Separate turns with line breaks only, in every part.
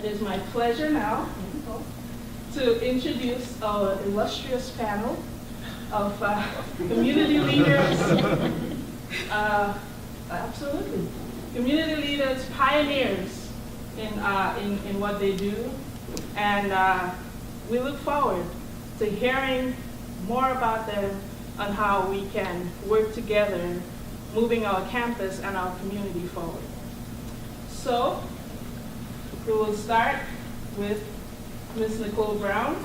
It is my pleasure now to introduce our illustrious panel of community leaders, absolutely, community leaders, pioneers in what they do, and we look forward to hearing more about them on how we can work together in moving our campus and our community forward. So, we will start with Ms. Nicole Brown.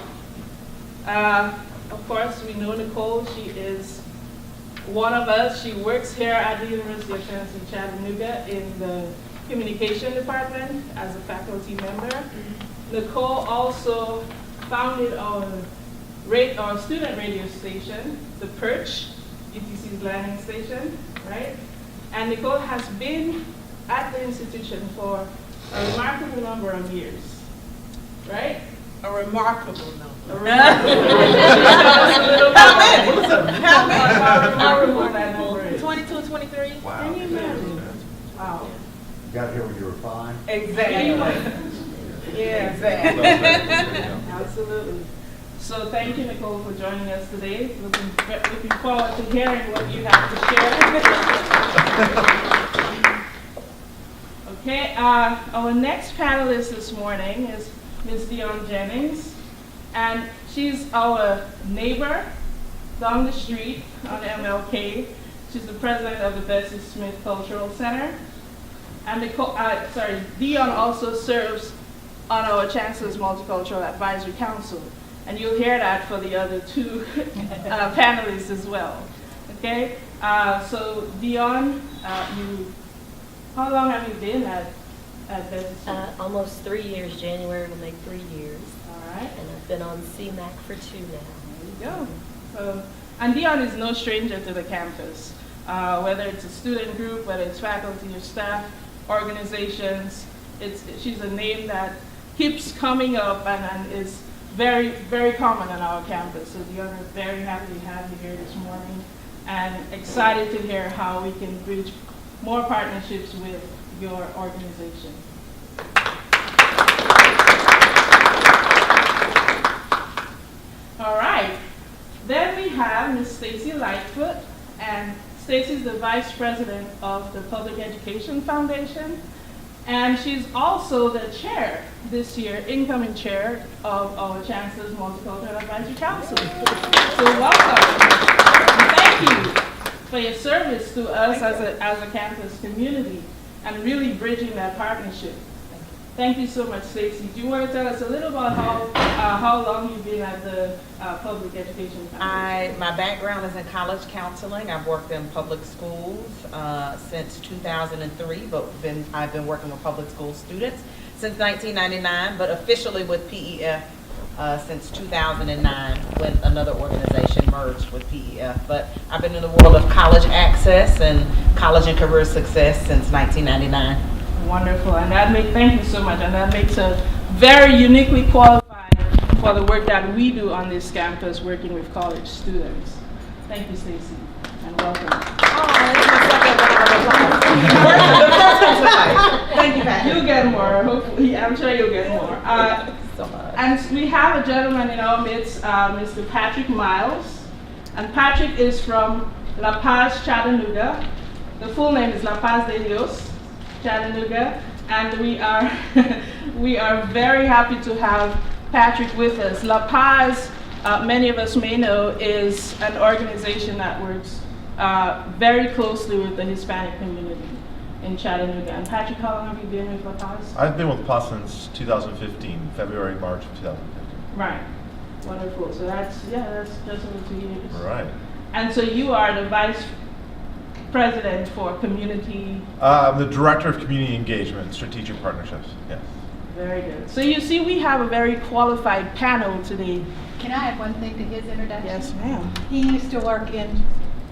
Of course, we know Nicole. She is one of us. She works here at the University of Tennessee, Chattanooga in the communication department as a faculty member. Nicole also founded our student radio station, The Perch, UTC's landing station, right? And Nicole has been at the institution for a remarkable number of years, right?
A remarkable number.
A remarkable How remarkable that number is.
22, 23?
Wow.
Can you imagine? Wow.
You got here when you were 5?
Exactly. Yeah, exactly.
Absolutely. So thank you, Nicole, for joining us today. Looking forward to hearing what you have to share. Okay, our next panelist this morning is Ms. Dione Jennings, and she's our neighbor down the street on MLK. She's the president of the Bessie Smith Cultural Center. And Dione also serves on our Chancellor's Multicultural Advisory Council. And you'll hear that for the other two panelists as well. Okay, so Dione, how long have you been at Bessie Smith?
Almost 3 years. January will make 3 years.
All right.
And I've been on CMAC for 2 now.
There you go. So, and Dione is no stranger to the campus. Whether it's a student group, whether it's faculty or staff, organizations, she's a name that keeps coming up and is very, very common on our campus. So Dione, we're very happy to have you here this morning and excited to hear how we can reach more partnerships with your organization. All right. Then we have Ms. Stacy Lightfoot, and Stacy is the Vice President of the Public Education Foundation, and she's also the chair this year, incoming chair of our Chancellor's Multicultural Advisory Council. So welcome. And thank you for your service to us as a campus community and really bridging that partnership. Thank you so much, Stacy. Do you want to tell us a little about how long you've been at the Public Education Foundation?
My background is in college counseling. I've worked in public schools since 2003, but I've been working with public school students since 1999, but officially with PEF since 2009 when another organization merged with PEF. But I've been in the world of college access and college and career success since 1999.
Wonderful, and thank you so much, and that makes us very uniquely qualified for the work that we do on this campus, working with college students. Thank you, Stacy, and welcome.
Thank you, Pat.
You'll get more, hopefully. I'm sure you'll get more.
So much.
And we have a gentleman in our midst, Mr. Patrick Miles, and Patrick is from La Paz, Chattanooga. The full name is La Paz de Dios, Chattanooga, and we are very happy to have Patrick with us. La Paz, many of us may know, is an organization that works very closely with the Hispanic community in Chattanooga. And Patrick, how long have you been with La Paz?
I've been with PAS since 2015, February, March of 2015.
Right. Wonderful. So that's just over 2 years.
Right.
And so you are the Vice President for Community.
I'm the Director of Community Engagement, Strategic Partnerships. Yes.
Very good. So you see, we have a very qualified panel today.
Can I add one thing to his introduction?
Yes, ma'am.
He used to work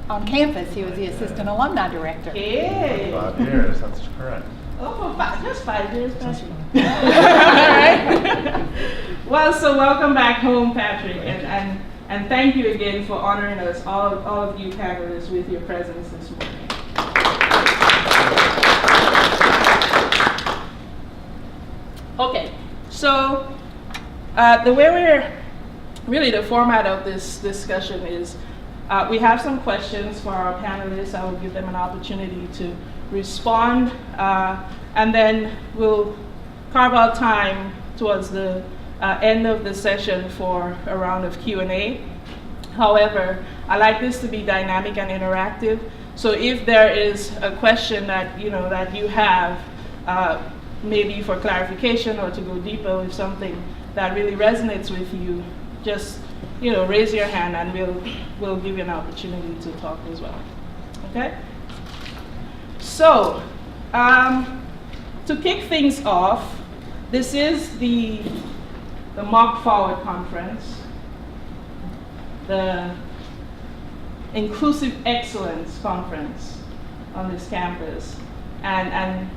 on campus. He was the assistant alumni director.
Hey.
5 years, that's correct.
Oh, just 5 years, Patrick. All right. Well, so welcome back home, Patrick, and thank you again for honoring us, all of you panelists, with your presence this morning. Okay, So the format of this discussion is we have some questions for our panelists. I will give them an opportunity to respond, and then we'll carve out time towards the end of the session for a round of Q&A. However, I like this to be dynamic and interactive. So if there is a question that you have, maybe for clarification or to go deeper with something that really resonates with you, just raise your hand and we'll give you an opportunity to talk as well. Okay? So to kick things off, this is the Mock Forward Conference, the Inclusive Excellence Conference on this campus, and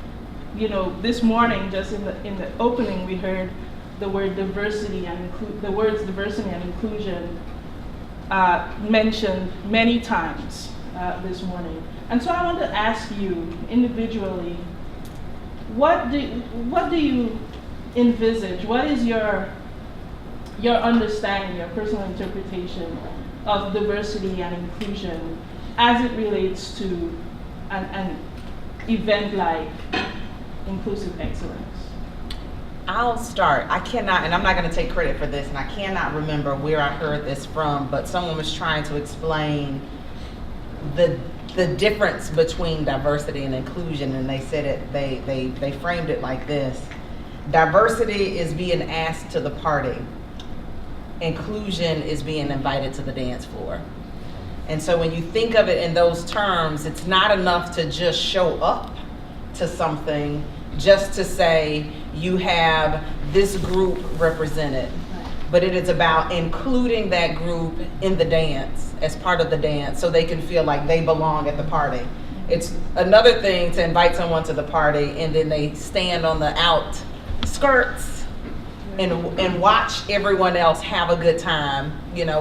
this morning, just in the opening, we heard the word diversity and the words diversity and inclusion mentioned many times this morning. And so I want to ask you individually, what do you envisage? What is your understanding, your personal interpretation of diversity and inclusion as it relates to an event like Inclusive Excellence?
I'll start. I cannot, and I'm not going to take credit for this, and I cannot remember where I heard this from, but someone was trying to explain the difference between diversity and inclusion, and they said it, they framed it like this. Diversity is being asked to the party. Inclusion is being invited to the dance floor. And so when you think of it in those terms, it's not enough to just show up to something, just to say you have this group represented, but it is about including that group in the dance, as part of the dance, so they can feel like they belong at the party. It's another thing to invite someone to the party and then they stand on the outskirts and watch everyone else have a good time,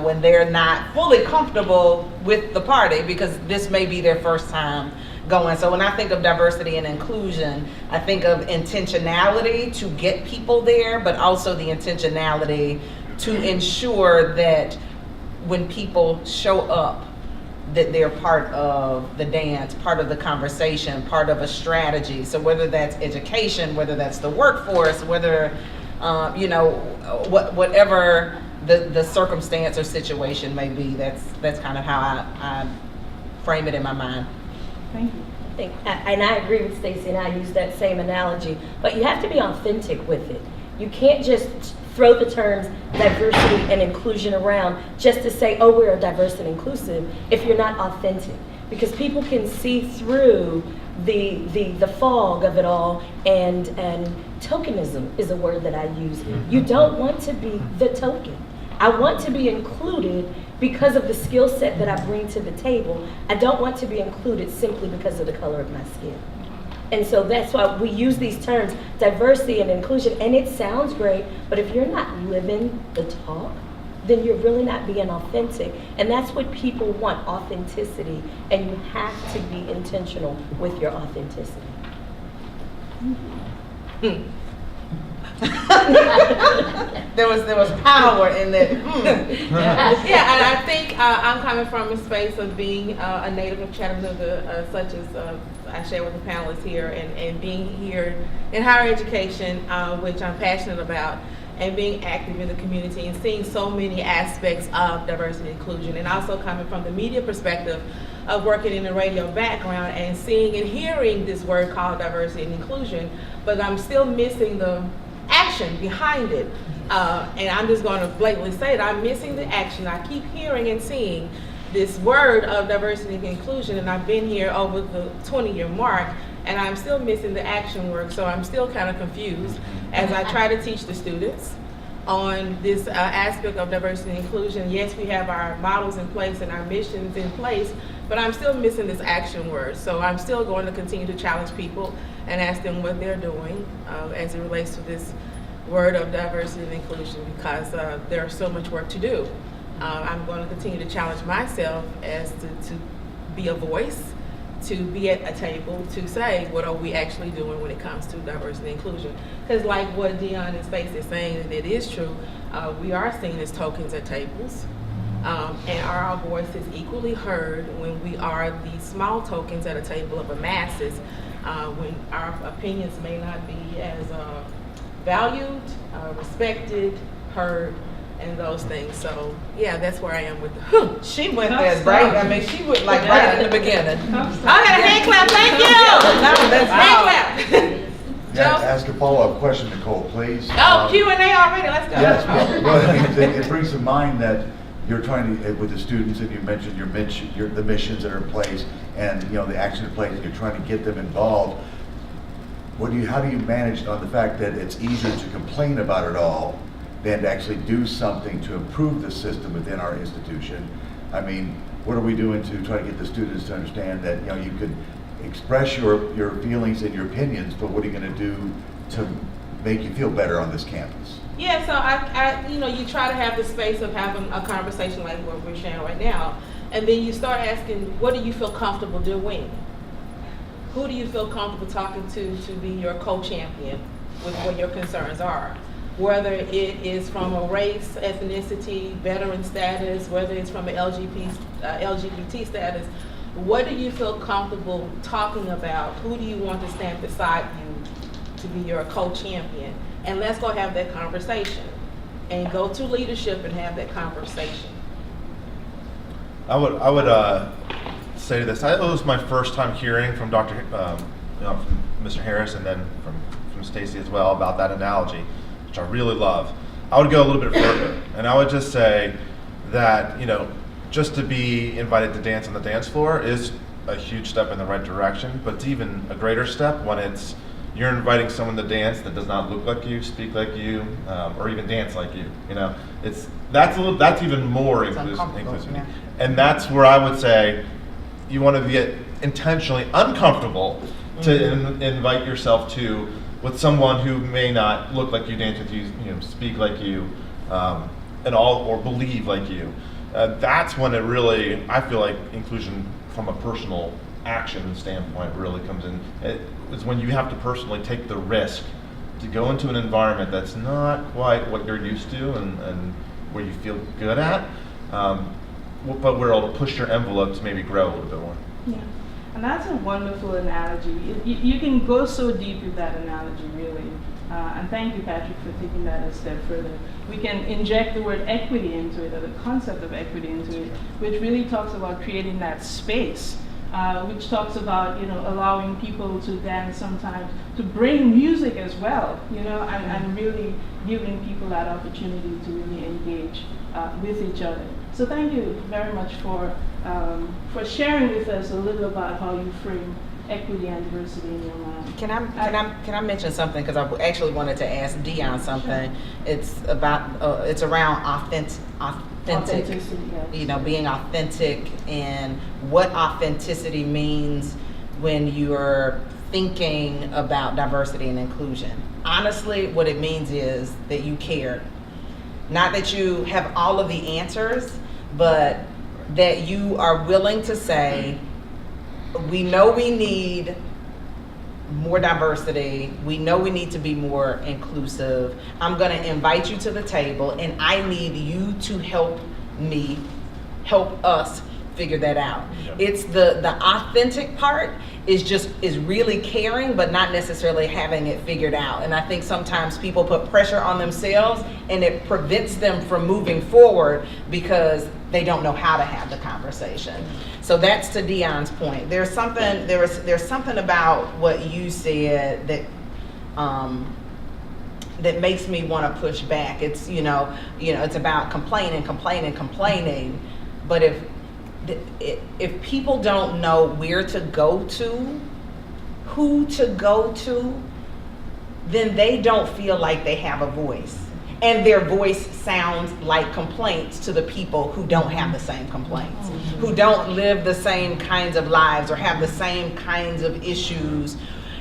when they're not fully comfortable with the party because this may be their first time going. So when I think of diversity and inclusion, I think of intentionality to get people there, but also the intentionality to ensure that when people show up, that they're part of the dance, part of the conversation, part of a strategy. So whether that's education, whether that's the workforce, whether whatever the circumstance or situation may be, that's kind of how I frame it in my mind.
Thank you.
And I agree with Stacy, and I use that same analogy, but you have to be authentic with it. You can't just throw the terms diversity and inclusion around just to say, oh, we're diverse and inclusive, if you're not authentic. Because people can see through the fog of it all, and tokenism is a word that I use. You don't want to be the token. I want to be included because of the skill set that I bring to the table. I don't want to be included simply because of the color of my skin. And so that's why we use these terms, diversity and inclusion, and it sounds great, but if you're not living the talk, then you're really not being authentic. And that's what people want, authenticity, and you have to be intentional with your authenticity.
There was power in that.
Yeah, and I think I'm coming from a space of being a native of Chattanooga, such as I share with the panelists here, and being here in higher education, which I'm passionate about, and being active in the community and seeing so many aspects of diversity and inclusion, and also coming from the media perspective of working in the radio background and seeing and hearing this word called diversity and inclusion, but I'm still missing the action behind it. And I'm just going to blatantly say it, I'm missing the action. I keep hearing and seeing this word of diversity and inclusion, and I've been here over the 20-year mark, and I'm still missing the action work, so I'm still kind of confused as I try to teach the students on this aspect of diversity and inclusion. Yes, we have our models in place and our missions in place, but I'm still missing this action word. So I'm still going to continue to challenge people and ask them what they're doing as it relates to this word of diversity and inclusion, because there's so much work to do. I'm going to continue to challenge myself as to be a voice to be at a table to say, what are we actually doing when it comes to diversity and inclusion? Because like what Dione and Stacy is saying, and it is true, we are seen as tokens at tables. And are our voices equally heard when we are the small tokens at a table of the masses, when our opinions may not be as valued, respected, heard, and those things. So yeah, that's where I am with the
She went there, right? I mean, she went like right in the beginning.
I got a hand clap, thank you!
No, that's
Hand clap!
Yeah,
Joe?
ask a follow-up question, Nicole, please.
Oh, Q&A already, let's go.
Yes, well, I mean, it brings to mind that you're trying to, with the students, and you mentioned the missions that are in place, and the action in place, and you're trying to get them involved. How do you manage on the fact that it's easier to complain about it all than to actually do something to improve the system within our institution? I mean, what are we doing to try to get the students to understand that you could express your feelings and your opinions, but what are you going to do to make you feel better on this campus?
Yeah, so I you try to have the space of having a conversation like what we're sharing right now, and then you start asking, what do you feel comfortable doing? Who do you feel comfortable talking to be your co-champion with what your concerns are? Whether it is from a race, ethnicity, veteran status, whether it's from an LGBT status, what do you feel comfortable talking about? Who do you want to stand beside you to be your co-champion? And let's go have that conversation and go to leadership and have that conversation.
I would say this. It was my first time hearing from from Mr. Harris, and then from Stacy as well about that analogy, which I really love. I would go a little bit further, and I would just say that just to be invited to dance on the dance floor is a huge step in the right direction, but it's even a greater step when you're inviting someone to dance that does not look like you, speak like you, or even dance like you. That's even more inclusive.
Yeah.
And that's where I would say you want to get intentionally uncomfortable to invite yourself with someone who may not look like you, dance with you, speak like you, or believe like you. That's when I feel like inclusion from a personal action standpoint really comes in. It's when you have to personally take the risk to go into an environment that's not quite what you're used to and where you feel good at, but we're able to push your envelope to maybe grow a little bit more.
Yeah, and that's a wonderful analogy. You can go so deep with that analogy, really. And thank you, Patrick, for taking that a step further. We can inject the word equity into it, or the concept of equity into it, which really talks about creating that space, which talks about allowing people to dance sometimes, to bring music as well, and really giving people that opportunity to really engage with each other. So thank you very much for sharing with us a little about how you frame equity and diversity in your mind.
Can I mention something, because I actually wanted to ask Dione something.
Sure.
It's around authentic.
Authenticity, yes.
Being authentic, and what authenticity means when you're thinking about diversity and inclusion. Honestly, what it means is that you care. Not that you have all of the answers, but that you are willing to say, we know we need more diversity. We know we need to be more inclusive. I'm going to invite you to the table, and I need you to help us figure that out. Yep. It's the authentic part is really caring, but not necessarily having it figured out. And I think sometimes people put pressure on themselves, and it prevents them from moving forward because they don't know how to have the conversation. So that's to Dion's point. There's something about what you said that that makes me want to push back. It's it's about complaining. But if people don't know where to go to, who to go to, then they don't feel like they have a voice. And their voice sounds like complaints to the people who don't have the same complaints, who don't live the same kinds of lives or have the same kinds of issues.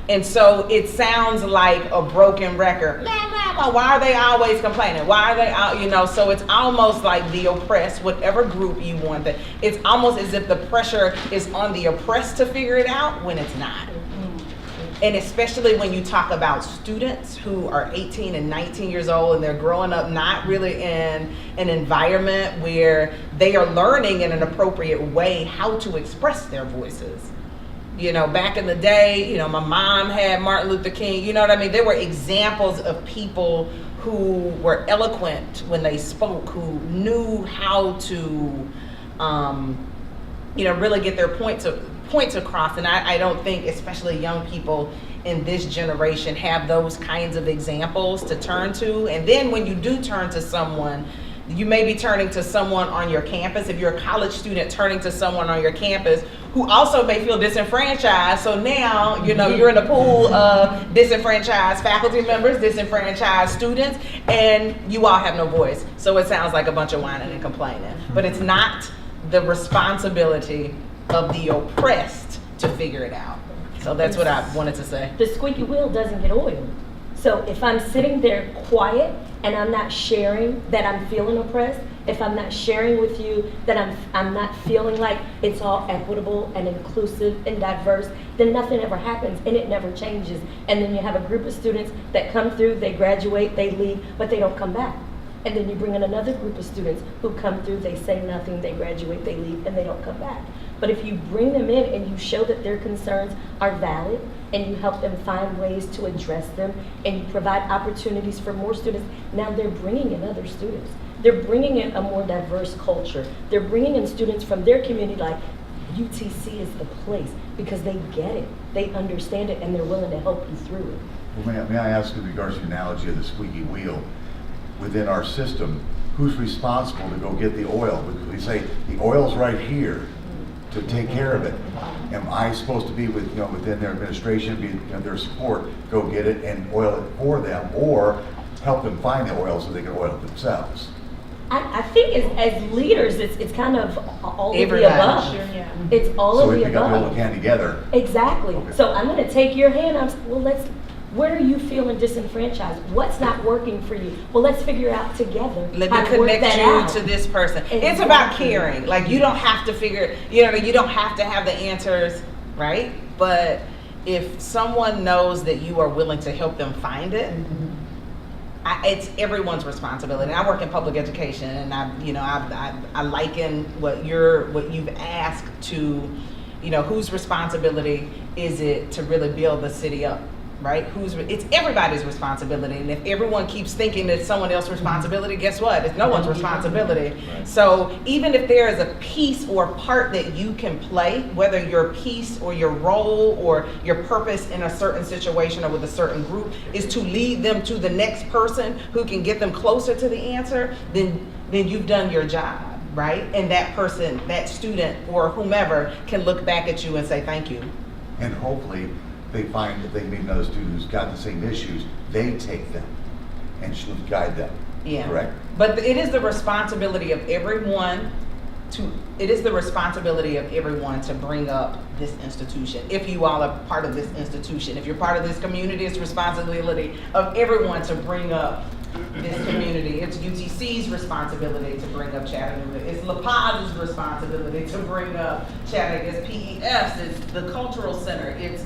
And so it sounds like a broken record. Blah, blah, blah. Why are they always complaining? Why are they out, you know? So it's almost like the oppressed, whatever group you want, that it's almost as if the pressure is on the oppressed to figure it out when it's not. And especially when you talk about students who are 18 and 19 years old and they're growing up not really in an environment where they are learning in an appropriate way how to express their voices. You know, back in the day, you know, my mom had Martin Luther King, you know what I mean? There were examples of people who were eloquent when they spoke, who knew how to, you know, really get their points across. And I don't think, especially young people in this generation, have those kinds of examples to turn to. And then when you do turn to someone, you may be turning to someone on your campus. If you're a college student, turning to someone on your campus who also may feel disenfranchised. So now, you know, you're in a pool of disenfranchised faculty members, disenfranchised students, and you all have no voice. So it sounds like a bunch of whining and complaining. But it's not the responsibility of the oppressed to figure it out. So that's what I wanted to say.
The squeaky wheel doesn't get oiled. So if I'm sitting there quiet and I'm not sharing that I'm feeling oppressed, if I'm not sharing with you that I'm not feeling like it's all equitable and inclusive and diverse, then nothing ever happens and it never changes. And then you have a group of students that come through, they graduate, they leave, but they don't come back. And then you bring in another group of students who come through, they say nothing, they graduate, they leave, and they don't come back. But if you bring them in and you show that their concerns are valid, and you help them find ways to address them, and you provide opportunities for more students, now they're bringing in other students. They're bringing in a more diverse culture. They're bringing in students from their community, like UTC is the place, because they get it, they understand it, and they're willing to help you through it.
Well, may I ask, in regards to the analogy of the squeaky wheel, within our system, who's responsible to go get the oil? Because we say the oil's right here to take care of it. Am I supposed to be with, you know, within their administration, be, you know, their support, go get it and oil it for them, or help them find the oil so they can oil it themselves?
I think as leaders, it's kind of all
Everybody.
of the above.
Sure, yeah.
It's all
So
of
we
the
pick up the whole
above.
can together.
Exactly.
Okay.
So I'm going to take your hand. Where are you feeling disenfranchised? What's not working for you? Well, let's figure out together
Let
how
me
to work
connect
that
you
out.
to this person. It's
Exactly.
about caring. Like, you don't have to figure, you know, you don't have to have the answers, right? But if someone knows that you are willing to help them find it, it's everyone's responsibility. I work in public education, and I liken what you've asked to, you know, whose responsibility is it to really build the city up, right? It's everybody's responsibility, and if everyone keeps thinking that it's someone else's responsibility, guess what? It's no one's responsibility.
Right.
So even if there is a piece or part that you can play, whether your piece or your role or your purpose in a certain situation or with a certain group is to lead them to the next person who can get them closer to the answer, then you've done your job, right? And that person, that student or whomever can look back at you and say thank you.
And hopefully they find that they meet another student who's got the same issues, they take them and should guide them.
Yeah.
Correct?
But it is the responsibility of everyone to bring up this institution. If you all are part of this institution, if you're part of this community, it's the responsibility of everyone to bring up this community. It's UTC's responsibility to bring up Chattanooga. It's La Paz's responsibility to bring up Chattanooga. It's PEF's, it's the cultural center, it's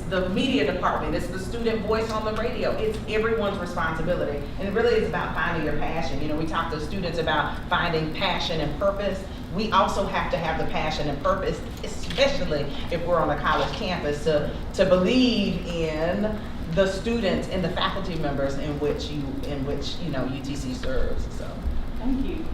the media department, it's the student voice on the radio. It's everyone's responsibility. And it really is about finding your passion. You know, we talk to students about finding passion and purpose. We also have to have the passion and purpose, especially if we're on a college campus, to believe in the students and the faculty members in which UTC serves. So.
Thank you.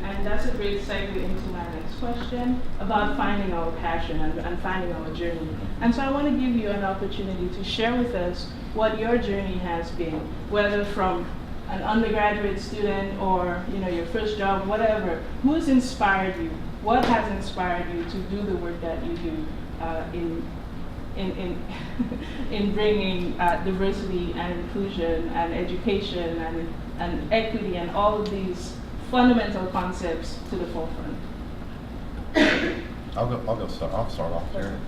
And that's a great segue into my next question about finding our passion and finding our journey. And so I want to give you an opportunity to share with us what your journey has been, whether from an undergraduate student or, you know, your first job, whatever. Who's inspired you? What has inspired you to do the work that you do in bringing diversity and inclusion and education and equity and all of these fundamental concepts to the forefront?
I'll start off here.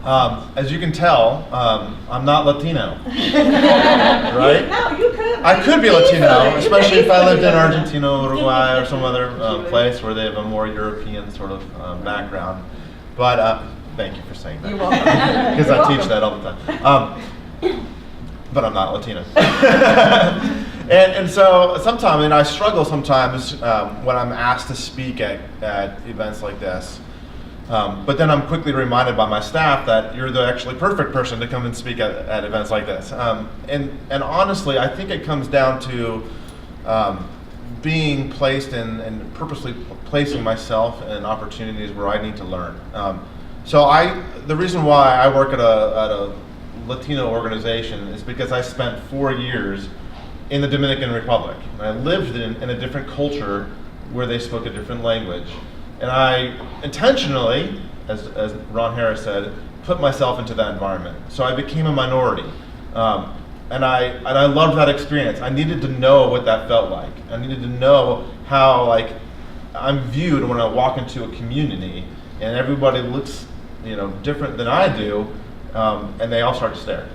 As you can tell, I'm not Latino, right?
No, you could.
I could be Latino, especially if I lived in Argentina, Uruguay, or some other place where they have a more European sort of background. But thank you for saying that.
You're welcome.
Because I teach that all the time. But I'm not Latino. and so sometimes, and I struggle sometimes when I'm asked to speak at events like this. But then I'm quickly reminded by my staff that you're the actually perfect person to come and speak at events like this. And honestly, I think it comes down to being placed in and purposely placing myself in opportunities where I need to learn. So the reason why I work at a Latino organization is because I spent 4 years in the Dominican Republic. And I lived in a different culture where they spoke a different language. And I intentionally, as Ron Harris said, put myself into that environment. So I became a minority. And I loved that experience. I needed to know what that felt like. I needed to know how I'm viewed when I walk into a community and everybody looks different than I do, and they all start to stare.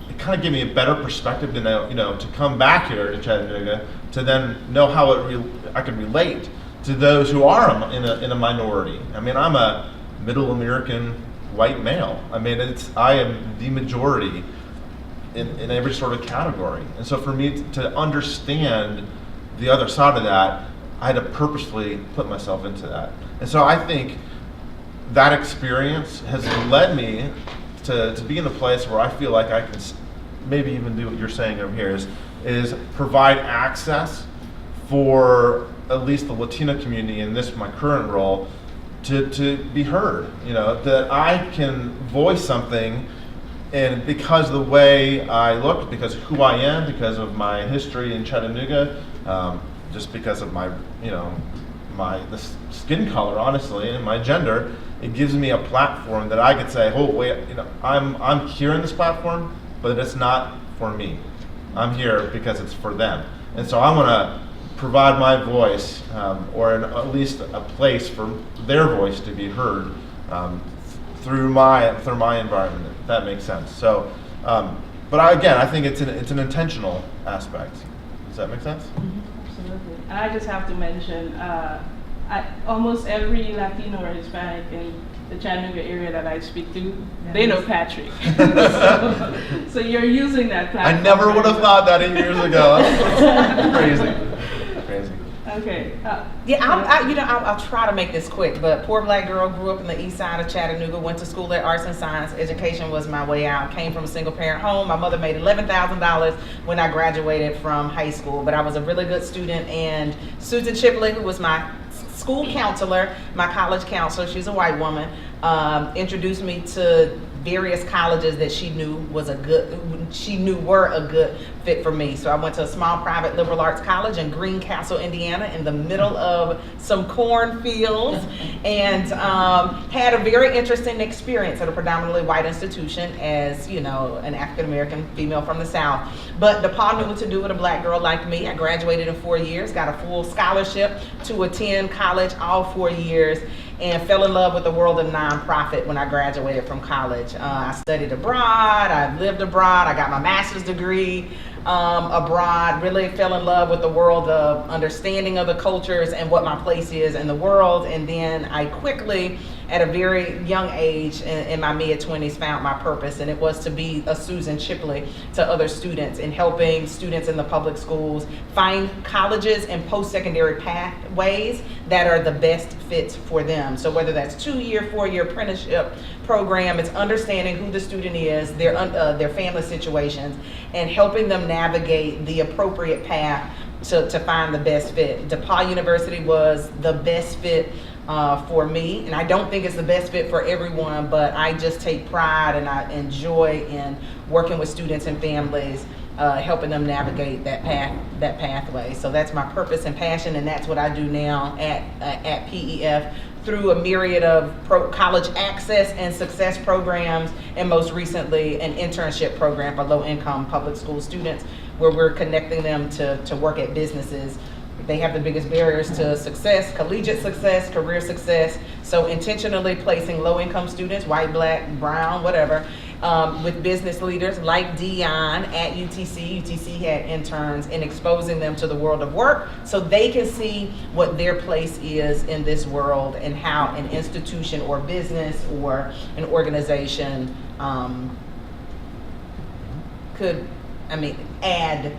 It kind of gave me a better perspective to know, to come back here to Chattanooga to then know how I could relate to those who are in a minority. I mean, I'm a middle American white male. I mean, I am the majority in every sort of category. And so for me to understand the other side of that, I had to purposefully put myself into that. And so I think that experience has led me to be in a place where I feel like I can maybe even do what you're saying over here is provide access for at least the Latino community in my current role to be heard, that I can voice something, and because of the way I look, because of who I am, because of my history in Chattanooga, just because of my the skin color, honestly, and my gender, it gives me a platform that I could say, oh wait, I'm here in this platform, but it's not for me. I'm here because it's for them, and so I want to provide my voice, or at least a place for their voice to be heard through my environment, if that makes sense. So, but I think it's an intentional aspect. Does that make sense?
Absolutely. And I just have to mention, almost every Latino or Hispanic in the Chattanooga area that I speak to, they know Patrick. so you're using that platform.
I never would have thought that 8 years ago. That's crazy.
Okay.
I'll try to make this quick, but poor black girl, grew up in the east side of Chattanooga, went to school at Arts and Science. Education was my way out. Came from a single parent home. My mother made $11,000 when I graduated from high school, but I was a really good student, and Susan Chipley, who was my school counselor, my college counselor, she's a white woman, introduced me to various colleges that she knew were a good fit for me. So I went to a small private liberal arts college in Greencastle, Indiana, in the middle of some cornfields, and had a very interesting experience at a predominantly white institution as, an African American female from the South. But DePaul knew what to do with a black girl like me. I graduated in 4 years, got a full scholarship to attend college all 4 years, and fell in love with the world of nonprofit when I graduated from college. I studied abroad, I lived abroad, I got my master's degree abroad, really fell in love with the world of understanding other cultures and what my place is in the world. And then I quickly, at a very young age, in my mid-20s, found my purpose, and it was to be a Susan Chipley to other students and helping students in the public schools find colleges and post-secondary pathways that are the best fits for them. So whether that's 2-year, 4-year apprenticeship program, it's understanding who the student is, their family situations, and helping them navigate the appropriate path to find the best fit. DePaul University was the best fit for me, and I don't think it's the best fit for everyone, but I just take pride and I enjoy in working with students and families, helping them navigate that pathway. So that's my purpose and passion, and that's what I do now at PEF through a myriad of college access and success programs, and most recently an internship program for low-income public school students, where we're connecting them to work at businesses They have the biggest barriers to success, collegiate success, career success. So intentionally placing low-income students, white, black, brown, whatever, with business leaders like Dione at UTC. UTC had interns, and exposing them to the world of work so they can see what their place is in this world and how an institution or business or an organization could, add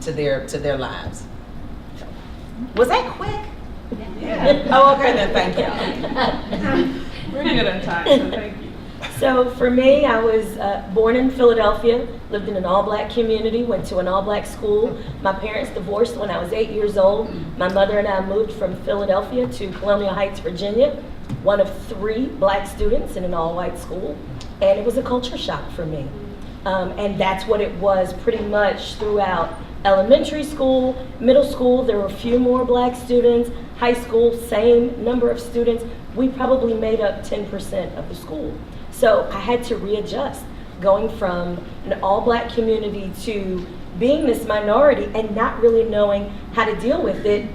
to their lives. Was that quick?
Yeah.
Oh, okay then, thank you.
We're good on time, so thank you.
So for me, I was born in Philadelphia, lived in an all-black community, went to an all-black school. My parents divorced when I was 8 years old. My mother and I moved from Philadelphia to Colonial Heights, Virginia, one of 3 black students in an all-white school. And it was a culture shock for me. And that's what it was pretty much throughout elementary school, middle school. There were a few more black students. High school, same number of students. We probably made up 10% of the school. So I had to readjust, going from an all-black community to being this minority and not really knowing how to deal with it.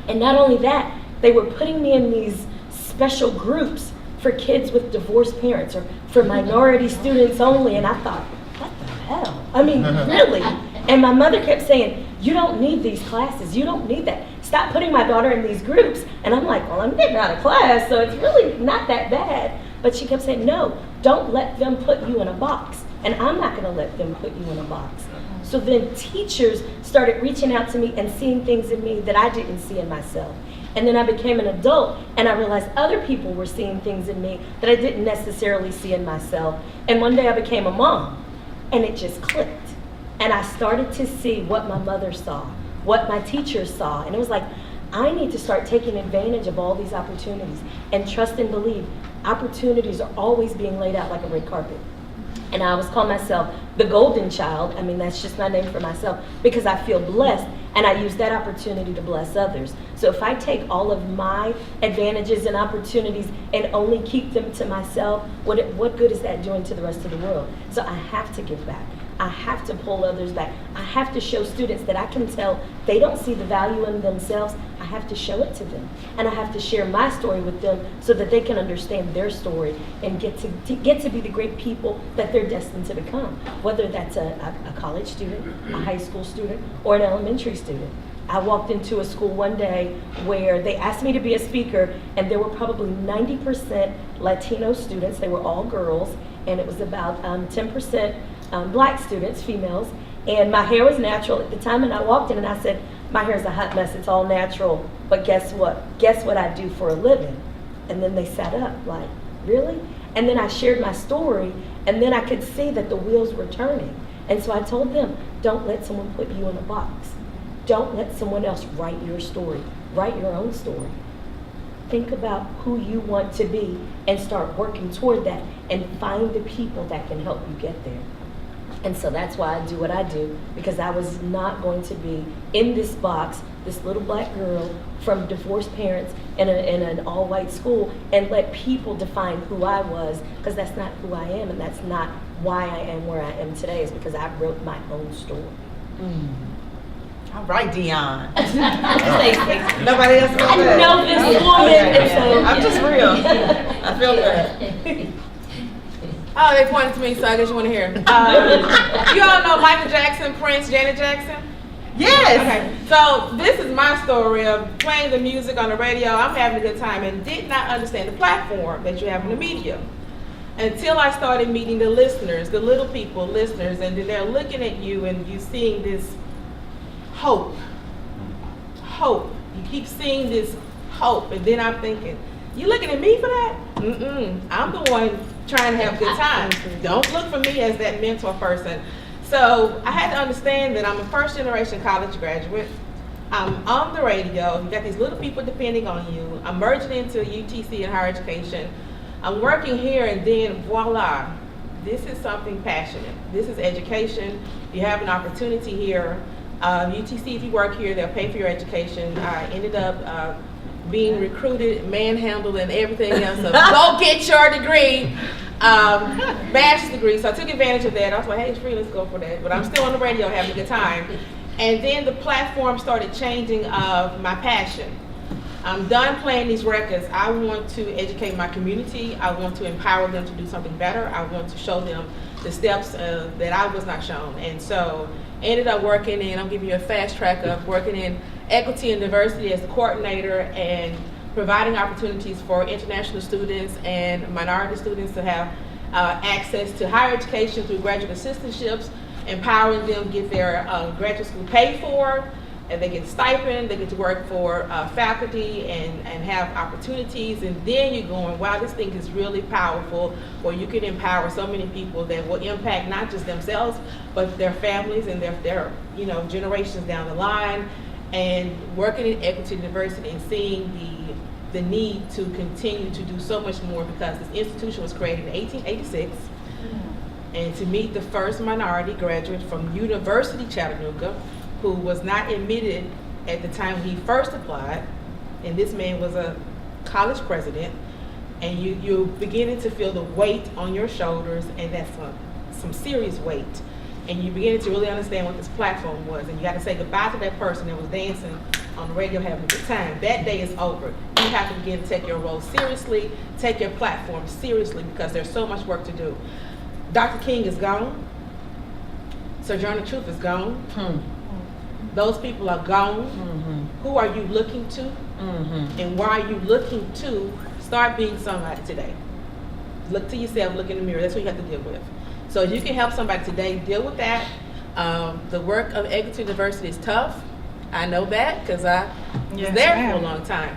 And not only that, they were putting me in these special groups for kids with divorced parents or for minority students only. And I thought, what the hell? Really? And my mother kept saying, you don't need these classes. You don't need that. Stop putting my daughter in these groups. And I'm like, well, I'm getting out of class, so it's really not that bad. But she kept saying, no, don't let them put you in a box. And I'm not going to let them put you in a box. So then teachers started reaching out to me and seeing things in me that I didn't see in myself. And then I became an adult, and I realized other people were seeing things in me that I didn't necessarily see in myself. And one day I became a mom, and it just clicked. And I started to see what my mother saw, what my teachers saw. And it was like, I need to start taking advantage of all these opportunities and trust and believe opportunities are always being laid out like a red carpet. And I always call myself the golden child. That's just my name for myself because I feel blessed and I use that opportunity to bless others. So if I take all of my advantages and opportunities and only keep them to myself, what good is that doing to the rest of the world? So I have to give back. I have to pull others back. I have to show students that I can tell they don't see the value in themselves. I have to show it to them. And I have to share my story with them so that they can understand their story and get to be the great people that they're destined to become, whether that's a college student, a high school student, or an elementary student. I walked into a school one day where they asked me to be a speaker, and there were probably 90% Latino students. They were all girls, and it was about 10% black students, females, and my hair was natural at the time, and I walked in and I said, my hair is a hot mess, it's all natural, but guess what? Guess what I do for a living? And then they sat up like, really? And then I shared my story, and then I could see that the wheels were turning. And so I told them, don't let someone put you in a box. Don't let someone else write your story. Write your own story. Think about who you want to be and start working toward that and find the people that can help you get there. And so that's why I do what I do, because I was not going to be in this box, this little black girl from divorced parents in an all-white school, and let people define who I was, because that's not who I am, and that's not why I am where I am today, is because I wrote my own story.
All right, Dione.
Stacy.
Nobody else knows
I know this woman, and so
I'm just real. I feel good.
Oh, they pointed to me, so I guess you want to hear. You all know Michael Jackson, Prince, Janet Jackson?
Yes.
Okay, so this is my story of playing the music on the radio. I'm having a good time and did not understand the platform that you have in the media until I started meeting the listeners, the little people, listeners, and then they're looking at you and you seeing this hope. Hope. You keep seeing this hope, and then I'm thinking, you looking at me for that? I'm the one trying to have a good time. Don't look for me as that mentor person. So I had to understand that I'm a first generation college graduate. I'm on the radio. You got these little people depending on you. I'm merging into UTC and higher education. I'm working here, and then voila, this is something passionate. This is education. You have an opportunity here. UTC, if you work here, they'll pay for your education. I ended up being recruited, manhandled, and everything else. So go get your degree, bachelor's degree. So I took advantage of that. I was like, hey, it's free, let's go for that. But I'm still on the radio having a good time. And then the platform started changing of my passion. I'm done playing these records. I want to educate my community. I want to empower them to do something better. I want to show them the steps that I was not shown. And so ended up working in, I'll give you a fast track of working in equity and diversity as the coordinator and providing opportunities for international students and minority students to have access to higher education through graduate assistantships, empowering them to get their graduate school paid for, and they get a stipend, they get to work for faculty and have opportunities, and then you're going, wow, this thing is really powerful, where you can empower so many people that will impact not just themselves, but their families and their generations down the line, and working in equity and diversity and seeing the need to continue to do so much more, because this institution was created in 1886, and to meet the first minority graduate from University Chattanooga, who was not admitted at the time he first applied, and this man was a college president, and you're beginning to feel the weight on your shoulders, and that's some serious weight, and you're beginning to really understand what this platform was, and you got to say goodbye to that person that was dancing on the radio having a good time. That day is over. You have to begin to take your role seriously, take your platform seriously, because there's so much work to do. Dr. King is gone. Sojourner Truth is gone. Those people are gone. Who are you looking to? And why are you looking to? Start being somebody today. Look to yourself, look in the mirror. That's what you have to deal with. So if you can help somebody today, deal with that. The work of equity and diversity is tough. I know that because I was there for a long time.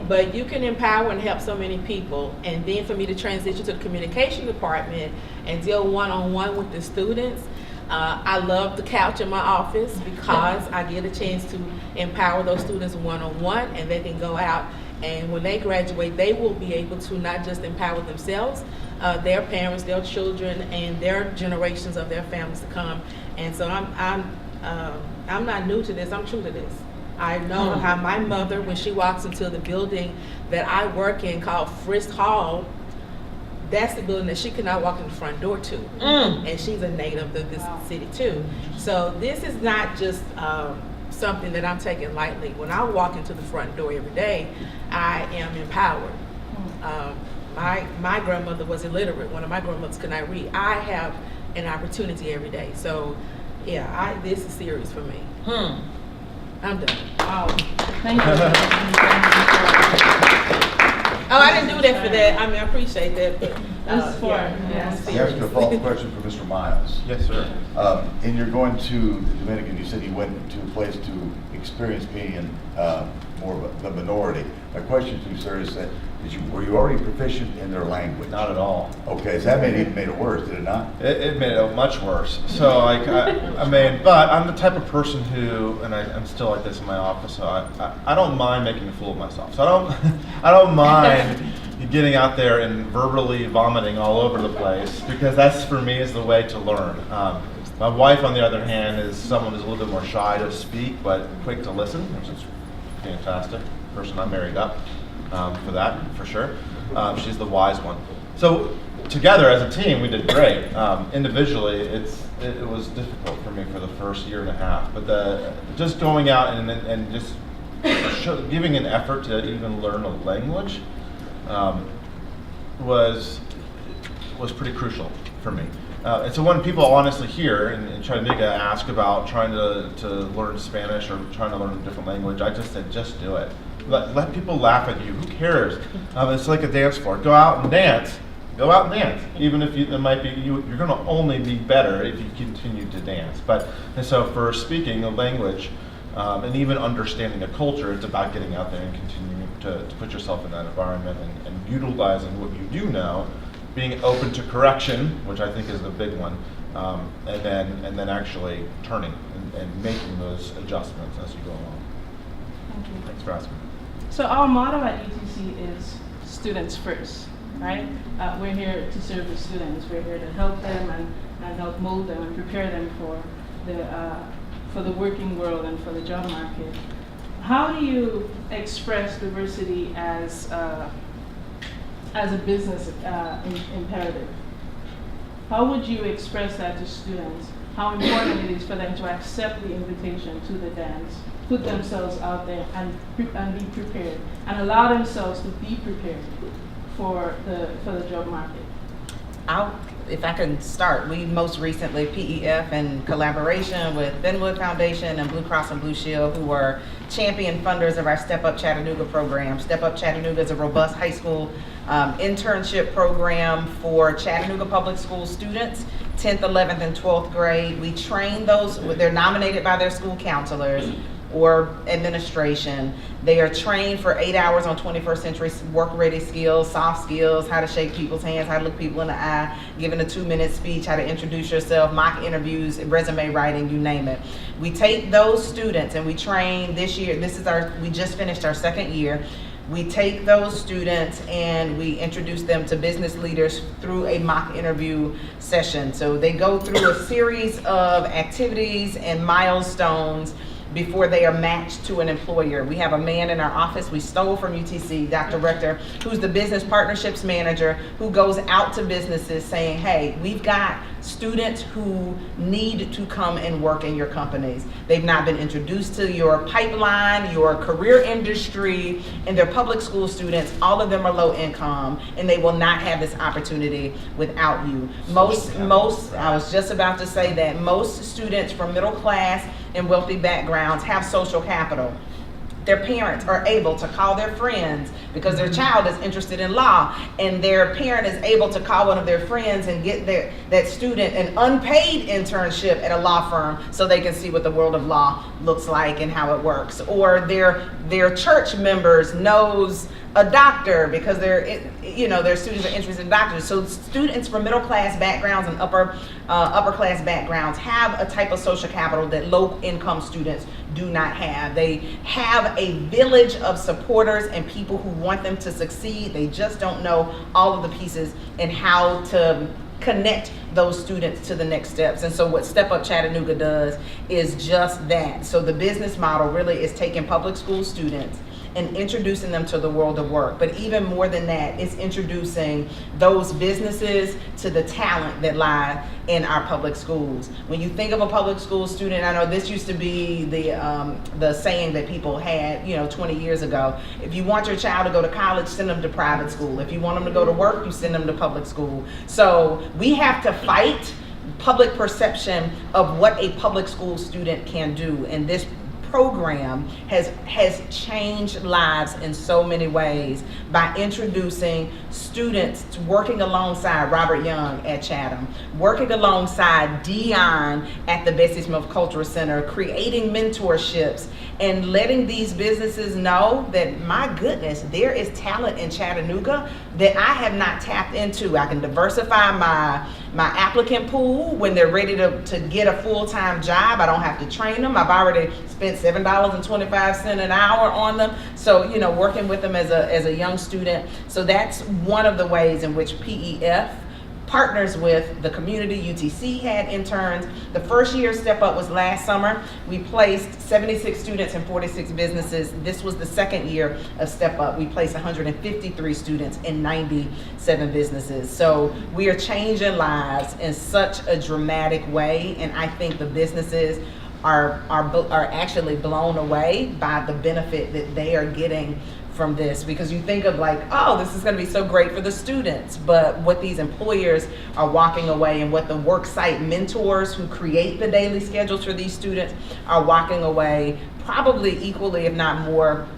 But you can empower and help so many people. And then for me to transition to the communication department and deal one-on-one with the students, I love the couch in my office because I get a chance to empower those students one-on-one, and they can go out, and when they graduate, they will be able to not just empower themselves, their parents, their children, and their generations of their families to come. And so I'm not new to this, I'm true to this. I know how my mother, when she walks into the building that I work in called Frist Hall, that's the building that she cannot walk in the front door to. And she's a native of this city too. So this is not just something that I'm taking lightly. When I walk into the front door every day, I am empowered. My grandmother was illiterate. One of my grandmothers could not read. I have an opportunity every day. So yeah, this is serious for me. I'm done.
Wow. Thank you.
Oh, I didn't do that for that. I mean, I appreciate that. But,
This is for yes.
You asked a follow-up question for Mr. Miles.
Yes, sir.
And you're going to the Dominican, you said you went to a place to experience being in more of the minority. My question to you, sir, is that were you already proficient in their language?
Not at all.
Okay, so that made it worse, did it not?
It made it much worse. So like, I mean, but I'm the type of person who, and I'm still like this in my office, so I don't mind making a fool of myself. So I don't mind getting out there and verbally vomiting all over the place, because that's, for me, is the way to learn. My wife, on the other hand, is someone who's a little bit more shy to speak, but quick to listen, which is fantastic. Person I married up for that, for sure. She's the wise one. So together as a team, we did great. Individually, it was difficult for me for the first year and a half. But just going out and just giving an effort to even learn a language was pretty crucial for me. And so when people honestly hear in Chattanooga ask about trying to learn Spanish or trying to learn a different language, I just said, just do it. Let people laugh at you. Who cares? It's like a dance floor. Go out and dance. Go out and dance. Even if you're going to only be better if you continue to dance. And so for speaking a language and even understanding a culture, it's about getting out there and continuing to put yourself in that environment and utilizing what you do know, being open to correction, which I think is the big one, and then actually turning and making those adjustments as you go along.
Thank you.
Thanks for asking.
So our motto at UTC is students first, right? We're here to serve the students. We're here to help them and help mold them and prepare them for the working world and for the job market. How do you express diversity as a business imperative? How would you express that to students how important it is for them to accept the invitation to the dance, put themselves out there and be prepared, and allow themselves to be prepared for the job market.
If I can start, we most recently, PEF, in collaboration with Benwood Foundation and Blue Cross and Blue Shield, who were champion funders of our Step Up Chattanooga program. Step Up Chattanooga is a robust high school internship program for Chattanooga public school students, 10th, 11th, and 12th grade. We train those, they're nominated by their school counselors or administration. They are trained for 8 hours on 21st century work-ready skills, soft skills, how to shake people's hands, how to look people in the eye, giving a 2-minute speech, how to introduce yourself, mock interviews, resume writing, you name it. We take those students and we train this year. We just finished our second year. We take those students and we introduce them to business leaders through a mock interview session. So they go through a series of activities and milestones before they are matched to an employer. We have a man in our office we stole from UTC, Dr. Rector, who's the business partnerships manager, who goes out to businesses saying, hey, we've got students who need to come and work in your companies. They've not been introduced to your pipeline, your career industry, and they're public school students. All of them are low income, and they will not have this opportunity without you. Most, I was just about to say that, most students from middle class and wealthy backgrounds have social capital. Their parents are able to call their friends because their child is interested in law, and their parent is able to call one of their friends and get that student an unpaid internship at a law firm so they can see what the world of law looks like and how it works. Or their church members knows a doctor because their students are interested in doctors. So students from middle class backgrounds and upper class backgrounds have a type of social capital that low income students do not have. They have a village of supporters and people who want them to succeed. They just don't know all of the pieces and how to connect those students to the next steps. And so what Step Up Chattanooga does is just that. So the business model really is taking public school students and introducing them to the world of work. But even more than that, it's introducing those businesses to the talent that lie in our public schools. When you think of a public school student, I know this used to be the saying that people had, 20 years ago. If you want your child to go to college, send them to private school. If you want them to go to work, you send them to public school. So we have to fight public perception of what a public school student can do. And this program has changed lives in so many ways by introducing students to working alongside Robert Young at Chatham, working alongside Dione at the Bessie Cultural Center, creating mentorships and letting these businesses know that, my goodness, there is talent in Chattanooga that I have not tapped into. I can diversify my applicant pool when they're ready to get a full-time job. I don't have to train them. I've already spent $7.25 an hour on them. So, working with them as a young student. So that's one of the ways in which PEF partners with the community. UTC had interns. The first year Step Up was last summer. We placed 76 students in 46 businesses. This was the second year of Step Up. We placed 153 students in 97 businesses. So we are changing lives in such a dramatic way, and I think the businesses are actually blown away by the benefit that they are getting from this, because you think of like, oh, this is going to be so great for the students, but what these employers are walking away, and what the worksite mentors who create the daily schedules for these students are walking away probably equally, if not more,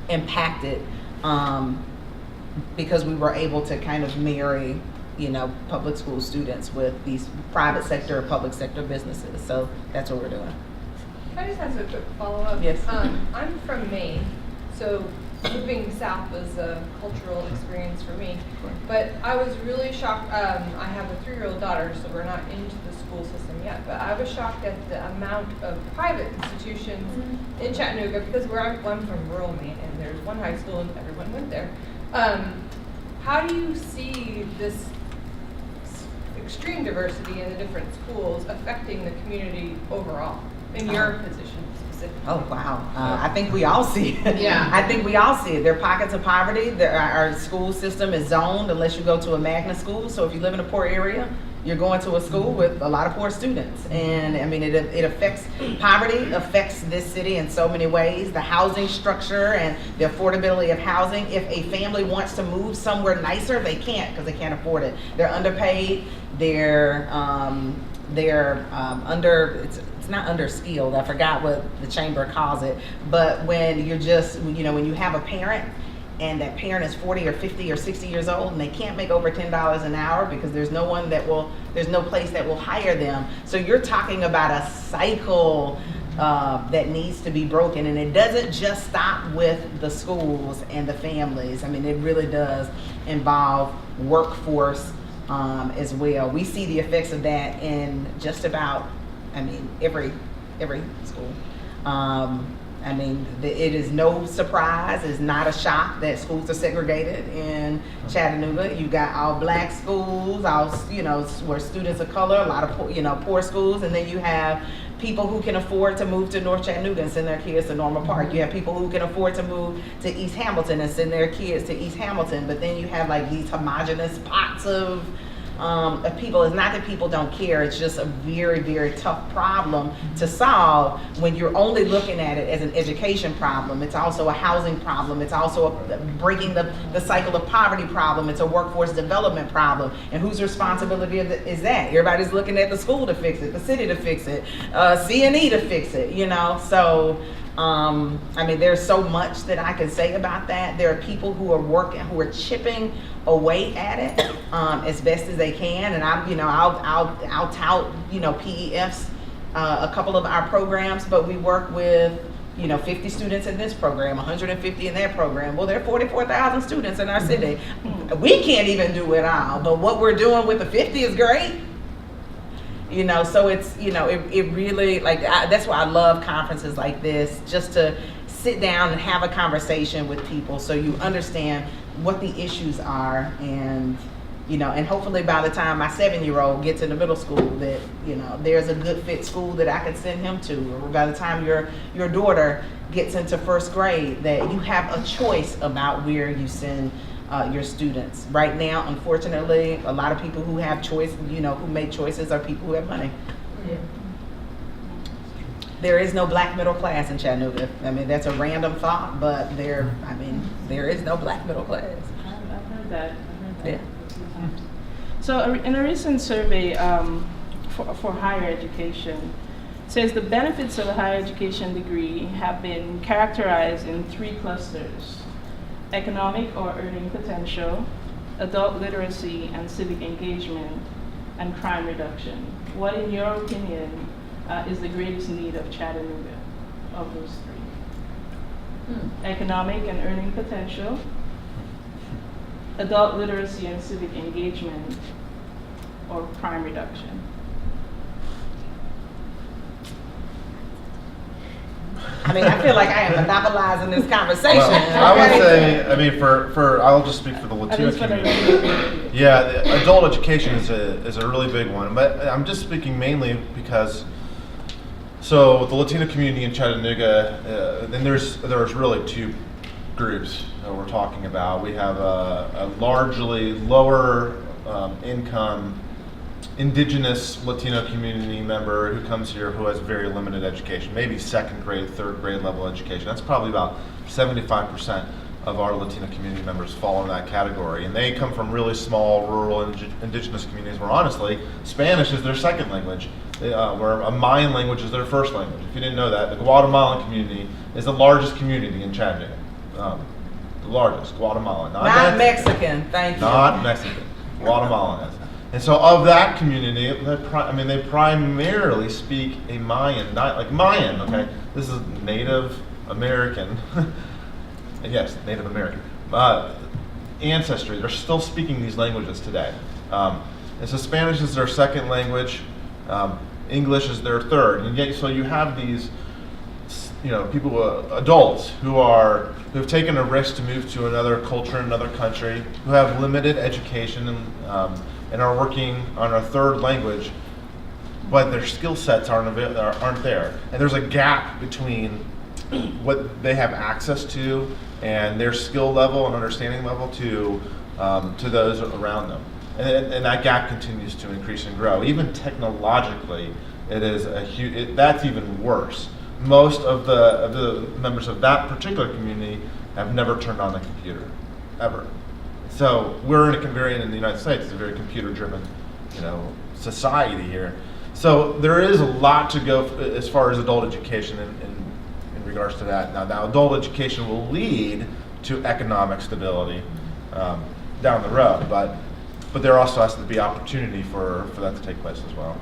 impacted, because we were able to kind of marry public school students with these private sector or public sector businesses. So that's what we're doing.
Can I just ask a quick follow-up?
Yes.
I'm from Maine, so moving south was a cultural experience for me. But I was really shocked. I have a 3-year-old daughter, so we're not into the school system yet. But I was shocked at the amount of private institutions in Chattanooga, because I'm from rural Maine, and there's one high school and everyone went there. How do you see this extreme diversity in the different schools affecting the community overall in your position specifically?
Oh, wow. I think we all see it.
Yeah.
I think we all see it. There are pockets of poverty. Our school system is zoned unless you go to a magnet school. So if you live in a poor area, you're going to a school with a lot of poor students. And I mean, it affects, poverty affects this city in so many ways. The housing structure and the affordability of housing. If a family wants to move somewhere nicer, they can't because they can't afford it. They're underpaid, they're under, it's not underskilled, I forgot what the chamber calls it, but when you're just, you know, when you have a parent and that parent is 40 or 50 or 60 years old and they can't make over $10 an hour because there's no place that will hire them. So you're talking about a cycle that needs to be broken, and it doesn't just stop with the schools and the families. I mean, it really does involve workforce as well. We see the effects of that in just about, I mean, every school. I mean, it is no surprise, it's not a shock that schools are segregated in Chattanooga. You got all black schools, all, you know, where students of color, a lot of poor, you know, poor schools, and then you have people who can afford to move to North Chattanooga and send their kids to Normal Park. You have people who can afford to move to East Hamilton and send their kids to East Hamilton, but then you have like these homogenous pots of people. It's not that people don't care, it's just a very, very tough problem to solve when you're only looking at it as an education problem. It's also a housing problem, it's also breaking the cycle of poverty problem, it's a workforce development problem. And whose responsibility is that? Everybody's looking at the school to fix it, the city to fix it, C&E to fix it, you know? So I mean, there's so much that I can say about that. There are people who are working, who are chipping away at it as best as they can. And I'll tout, you know, PEF's a couple of our programs, but we work with, you know, 50 students in this program, 150 in that program. Well, there are 44,000 students in our city. We can't even do it all, but what we're doing with the 50 is great. You know, so it's, you know, it really, like, that's why I love conferences like this, just to sit down and have a conversation with people so you understand what the issues are. And, you know, and hopefully by the time my 7-year-old gets into middle school that, you know, there's a good fit school that I can send him to. Or by the time your daughter gets into first grade, that you have a choice about where you send your students. Right now, unfortunately, a lot of people who have choice, you know, who make choices are people who have money. Yeah. There is no black middle class in Chattanooga. I mean, that's a random thought, but there is no black middle class.
I've heard that.
Yeah.
So in a recent survey for higher education, it says the benefits of a higher education degree have been characterized in 3 clusters: economic or earning potential, adult literacy and civic engagement, and crime reduction. What, in your opinion, is the greatest need of Chattanooga of those 3? Economic and earning potential, adult literacy and civic engagement, or crime reduction?
I mean, I feel like I am monopolizing this conversation.
Well, I would say, I mean, I'll just speak for the Latino community. Yeah, the adult education is a really big one, but I'm just speaking mainly because, so the Latino community in Chattanooga, then there's really 2 groups that we're talking about. We have a largely lower income indigenous Latino community member who comes here who has very limited education, maybe 2nd grade, 3rd grade level education. That's probably about 75% of our Latino community members fall in that category. And they come from really small rural indigenous communities where honestly, Spanish is their 2nd language, where a Mayan language is their 1st language. If you didn't know that, the Guatemalan community is the largest community in Chattanooga. The largest, Guatemalan.
Not Mexican, thank you.
Not Mexican, Guatemalan is. And so of that community, they primarily speak a Mayan, like Mayan, okay? This is Native American, yes, Native American, ancestry. They're still speaking these languages today. And so Spanish is their 2nd language, English is their 3rd. And yet, so you have these, you know, people, adults who've taken a risk to move to another culture, another country, who have limited education and are working on a 3rd language, but their skill sets aren't there. And there's a gap between what they have access to and their skill level and understanding level to those around them. and that gap continues to increase and grow. Even technologically, it is a huge. That's even worse. Most of the members of that particular community have never turned on a computer, ever. So we're in the United States, it's a very computer-driven, society here. So there is a lot to go as far as adult education in regards to that. Now adult education will lead to economic stability down the road, but there also has to be opportunity for that to take place as well.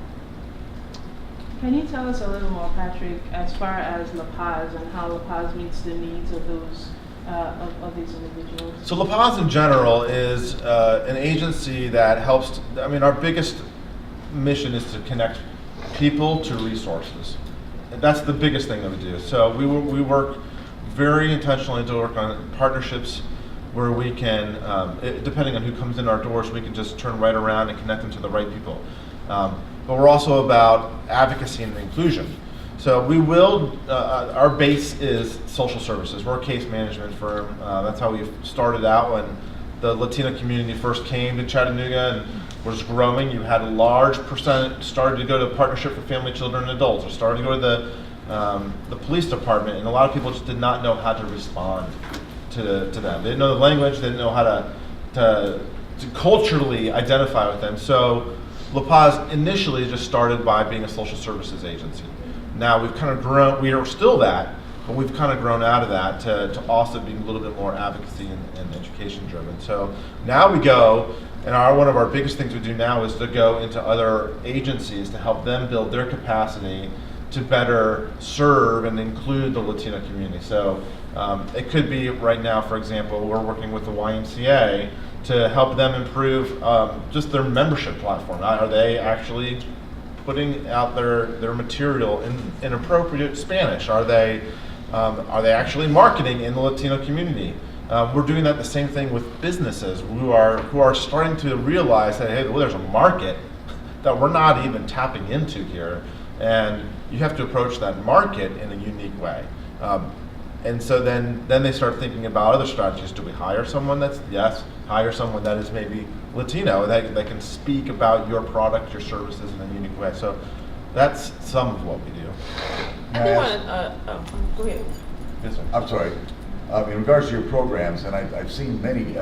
Can you tell us a little more, Patrick, as far as La Paz and how La Paz meets the needs of those of these individuals?
So La Paz in general is an agency that helps. Our biggest mission is to connect people to resources. And that's the biggest thing that we do. So we work very intentionally to work on partnerships where we can, depending on who comes in our doors, we can just turn right around and connect them to the right people. But we're also about advocacy and inclusion. So we will, our base is social services. We're a case management firm. That's how we started out when the Latino community first came to Chattanooga and was growing. You had a large percent started to go to Partnership for Family, Children, and Adults, or started to go to the police department, and a lot of people just did not know how to respond to them. They didn't know the language, they didn't know how to culturally identify with them. So La Paz initially just started by being a social services agency. Now we've kind of grown, we are still that, but we've kind of grown out of that to also being a little bit more advocacy and education driven. So now we go, and one of our biggest things we do now is to go into other agencies to help them build their capacity to better serve and include the Latino community. So it could be right now, for example, we're working with the YMCA to help them improve just their membership platform. Are they actually putting out their material in appropriate Spanish? Are they actually marketing in the Latino community? We're doing that the same thing with businesses who are starting to realize that, hey, well, there's a market that we're not even tapping into here, and you have to approach that market in a unique way. And so then they start thinking about other strategies. Do we hire someone hire someone that is maybe Latino, that can speak about your product, your services in a unique way. So that's some of what we do.
I do want to, go ahead.
Yes, sir.
I'm sorry. In regards to your programs, and I've seen many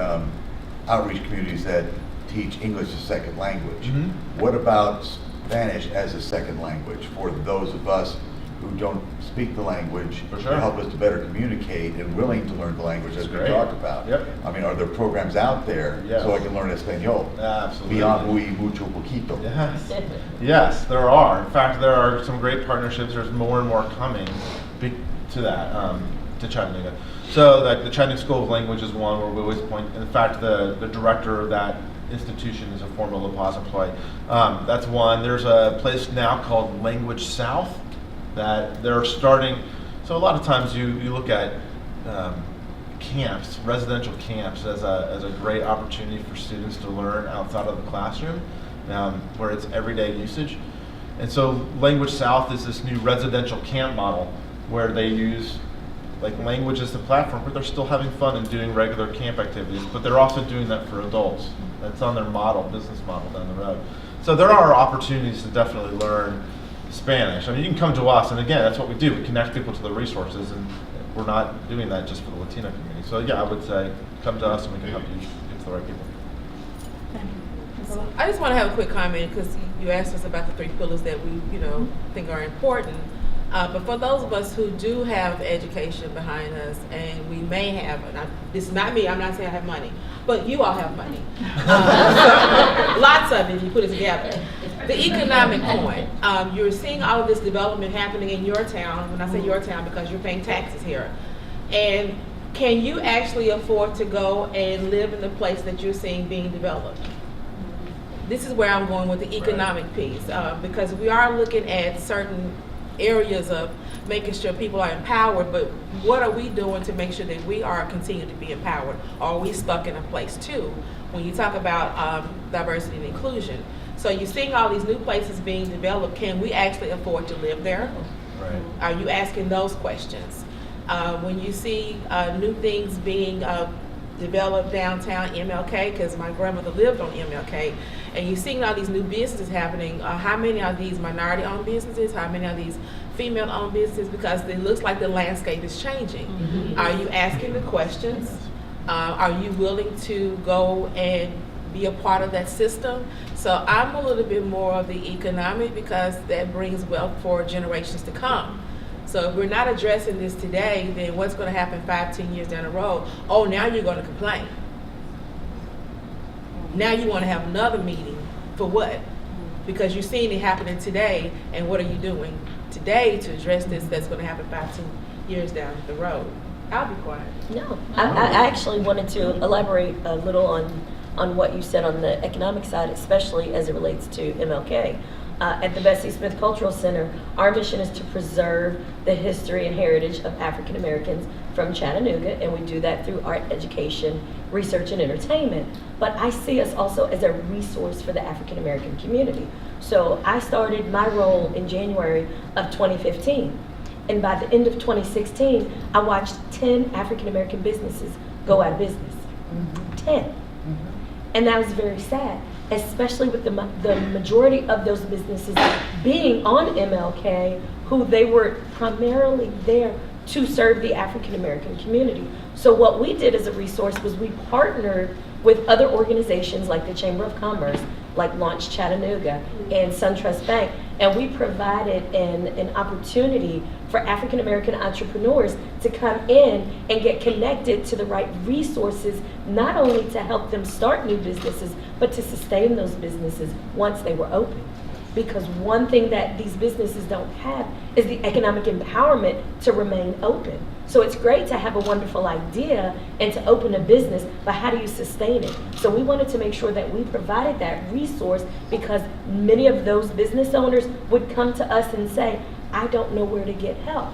outreach communities that teach English as a second language.
Mm-hmm.
What about Spanish as a second language for those of us who don't speak the language,
For sure.
to help us to better communicate and willing to learn the language as we
Great.
talk about?
Yep.
Are there programs out there
Yes.
so I can learn Espanol?
Absolutely.
Beyond muy mucho poquito.
Yes. Yes, there are. In fact, there are some great partnerships. There's more and more coming to that, to Chattanooga. So like the Chattanooga School of Language is one where we always point. In fact, the director of that institution is a former La Paz employee. That's one. There's a place now called Language South that they're starting. So a lot of times you look at camps, residential camps, as a great opportunity for students to learn outside of the classroom, where it's everyday usage. And so Language South is this new residential camp model where they use language as the platform, but they're still having fun and doing regular camp activities, but they're also doing that for adults. That's on their business model down the road. So there are opportunities to definitely learn Spanish. You can come to us, and again, that's what we do. We connect people to the resources, and we're not doing that just for the Latino community. So yeah, I would say come to us and we can help you get to the right people.
Thank you.
I just want to have a quick comment because you asked us about the 3 pillars that we, think are important. But for those of us who do have education behind us, and we may have, this is not me, I'm not saying I have money, but you all have money. Lots of it if you put it together. The economic point, you're seeing all of this development happening in your town. When I say your town, because you're paying taxes here. And can you actually afford to go and live in the place that you're seeing being developed? This is where I'm going with the economic piece, because we are looking at certain areas of making sure people are empowered, but what are we doing to make sure that we are continuing to be empowered? Or are we stuck in a place too? When you talk about diversity and inclusion. So you're seeing all these new places being developed. Can we actually afford to live there?
Right.
Are you asking those questions? When you see new things being develop downtown MLK, because my grandmother lived on MLK, and you're seeing all these new businesses happening. How many are these minority-owned businesses? How many are these female-owned businesses? Because it looks like the landscape is changing. Are you asking the questions? Are you willing to go and be a part of that system? So I'm a little bit more of the economic, because that brings wealth for generations to come. So if we're not addressing this today, then what's going to happen 5-10 years down the road? Oh, now you're going to complain. Now you want to have another meeting for what? Because you're seeing it happening today, and what are you doing today to address this that's going to happen 5-10 years down the road? I'll be quiet.
No, I actually wanted to elaborate a little on what you said on the economic side, especially as it relates to MLK. At the Bessie Smith Cultural Center, our mission is to preserve the history and heritage of African Americans from Chattanooga, and we do that through art, education, research, and entertainment. But I see us also as a resource for the African American community. So I started my role in January of 2015. And by the end of 2016, I watched 10 African American businesses go out of business. 10. And that was very sad, especially with the majority of those businesses being on MLK, who they were primarily there to serve the African American community. So what we did as a resource was we partnered with other organizations like the Chamber of Commerce, like Launch Chattanooga and SunTrust Bank, and we provided an opportunity for African American entrepreneurs to come in and get connected to the right resources, not only to help them start new businesses, but to sustain those businesses once they were open. Because one thing that these businesses don't have is the economic empowerment to remain open. So it's great to have a wonderful idea and to open a business, but how do you sustain it? So we wanted to make sure that we provided that resource, because many of those business owners would come to us and say, I don't know where to get help.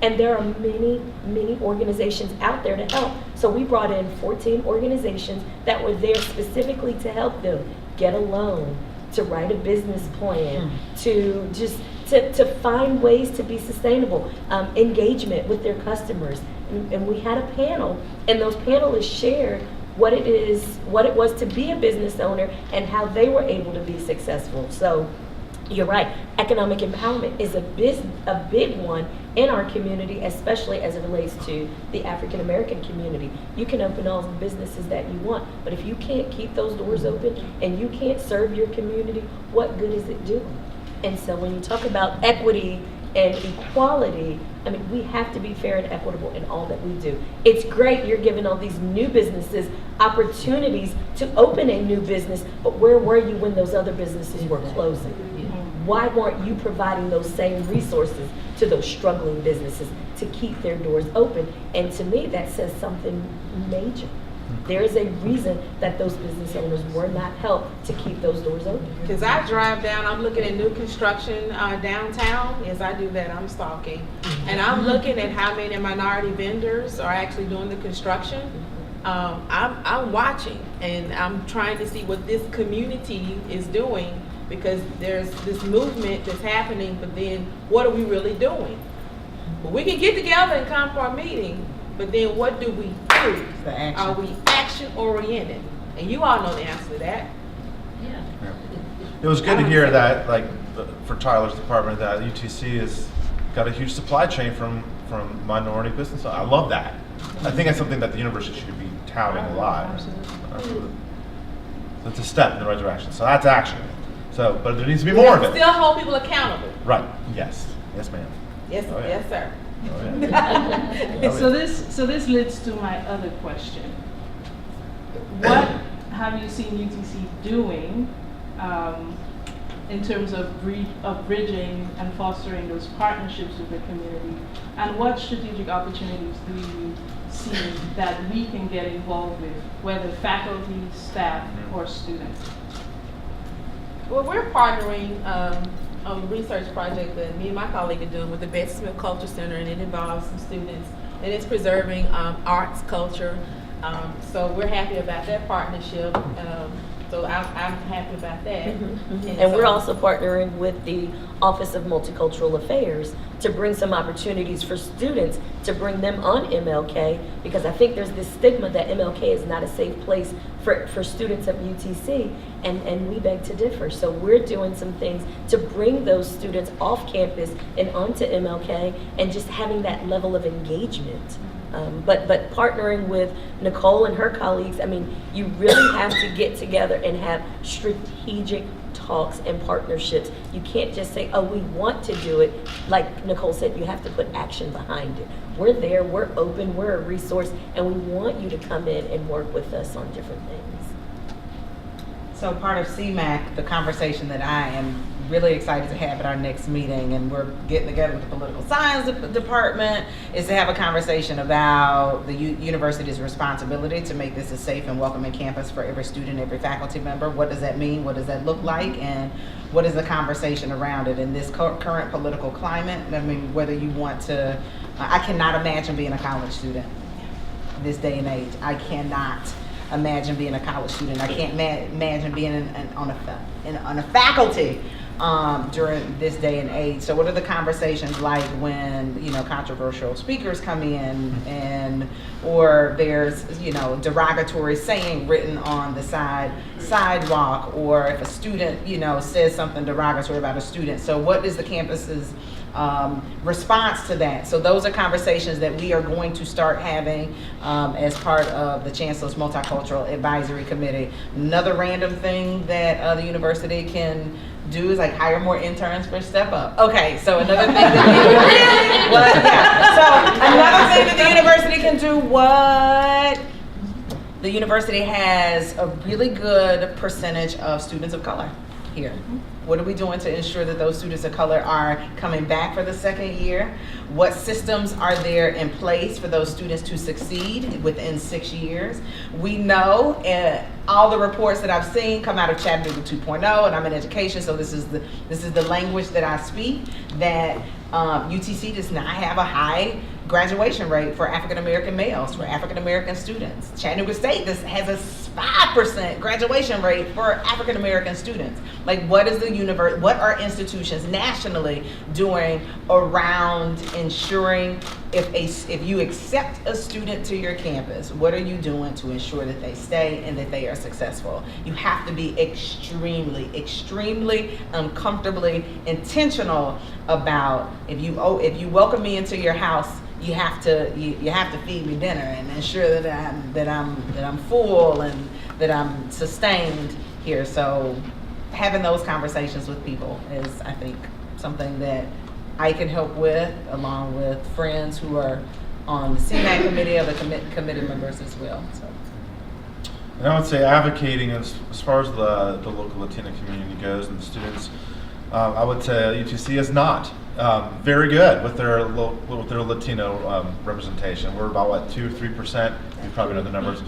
And there are many, many organizations out there to help. So we brought in 14 organizations that were there specifically to help them get a loan, to write a business plan, to just to find ways to be sustainable, engagement with their customers. And we had a panel, and those panelists shared what it was to be a business owner and how they were able to be successful. So you're right, economic empowerment is a big one in our community, especially as it relates to the African American community. You can open all the businesses that you want, but if you can't keep those doors open and you can't serve your community, what good is it doing? And so when you talk about equity and equality, I mean, we have to be fair and equitable in all that we do. It's great you're giving all these new businesses opportunities to open a new business, but where were you when those other businesses were closing? Why weren't you providing those same resources to those struggling businesses to keep their doors open? And to me, that says something major. There is a reason that those business owners were not helped to keep those doors open.
Because I drive down, I'm looking at new construction downtown. Yes, I do that, I'm stalking. And I'm looking at how many minority vendors are actually doing the construction. I'm watching, and I'm trying to see what this community is doing, because there's this movement that's happening, but then what are we really doing? Well, we can get together and come for a meeting, but then what do we do?
The action.
Are we action oriented? And you all know the answer to that.
It was good to hear that, like, for Tyler's department, that UTC has got a huge supply chain from minority business. I love that. I think that's something that the university should be touting a lot. Absolutely. So it's a step in the right direction. So that's action. So, but there needs to be more of it.
Still hold people accountable.
Right. Yes. Yes, ma'am.
Yes,
Oh, yeah.
yes, sir.
Oh, yeah.
So this leads to my other question. What have you seen UTC doing in terms of bridging and fostering those partnerships with the community? And what strategic opportunities do you see that we can get involved with, whether faculty, staff, or students?
Well, we're partnering on a research project that me and my colleague are doing with the Bessie Smith Cultural Center, and it involves some students, and it's preserving arts, culture. So we're happy about that partnership. So I'm happy about that.
And we're also partnering with the Office of Multicultural Affairs to bring some opportunities for students to bring them on MLK, because I think there's this stigma that MLK is not a safe place for students of UTC, and we beg to differ. So we're doing some things to bring those students off campus and onto MLK, and just having that level of engagement. But partnering with Nicole and her colleagues, I mean, you really have to get together and have strategic talks and partnerships. You can't just say, oh, we want to do it. Like Nicole said, you have to put action behind it. We're there, we're open, we're a resource, and we want you to come in and work with us on different things.
So part of CMAC, the conversation that I am really excited to have at our next meeting, and we're getting together with the political science department, is to have a conversation about the university's responsibility to make this a safe and welcoming campus for every student, every faculty member. What does that mean? What does that look like? And what is the conversation around it in this current political climate? I mean, whether you want to, I cannot imagine being a college student this day and age. I cannot imagine being a college student. I can't imagine being on a faculty during this day and age. So what are the conversations like when, you know, controversial speakers come in, and or there's, you know, derogatory saying written on the sidewalk, or if a student, you know, says something derogatory about a student. So what is the campus's response to that? So those are conversations that we are going to start having as part of the Chancellor's Multicultural Advisory Committee. Another random thing that the university can do is like hire more interns for Step Up. Okay, so another thing that so another thing that the university can do, what? The university has a really good percentage of students of color here. What are we doing to ensure that those students of color are coming back for the second year? What systems are there in place for those students to succeed within 6 years? We know all the reports that I've seen come out of Chattanooga 2.0, and I'm in education, so this is the language that I speak, that UTC does not have a high graduation rate for African American males, for African American students. Chattanooga State has a 5% graduation rate for African American students. Like, what is what are institutions nationally doing around ensuring if you accept a student to your campus, what are you doing to ensure that they stay and that they are successful? You have to be extremely, extremely uncomfortably intentional about, if you welcome me into your house, you have to feed me dinner and ensure that I'm full and that I'm sustained here. So having those conversations with people is, I think, something that I can help with, along with friends who are on the CMAC committee, other committee members as well. So.
And I would say advocating as far as the local Latina community goes and the students, I would say UTC is not very good with their Latino representation. We're about, what, 2 or 3%? You probably know the numbers.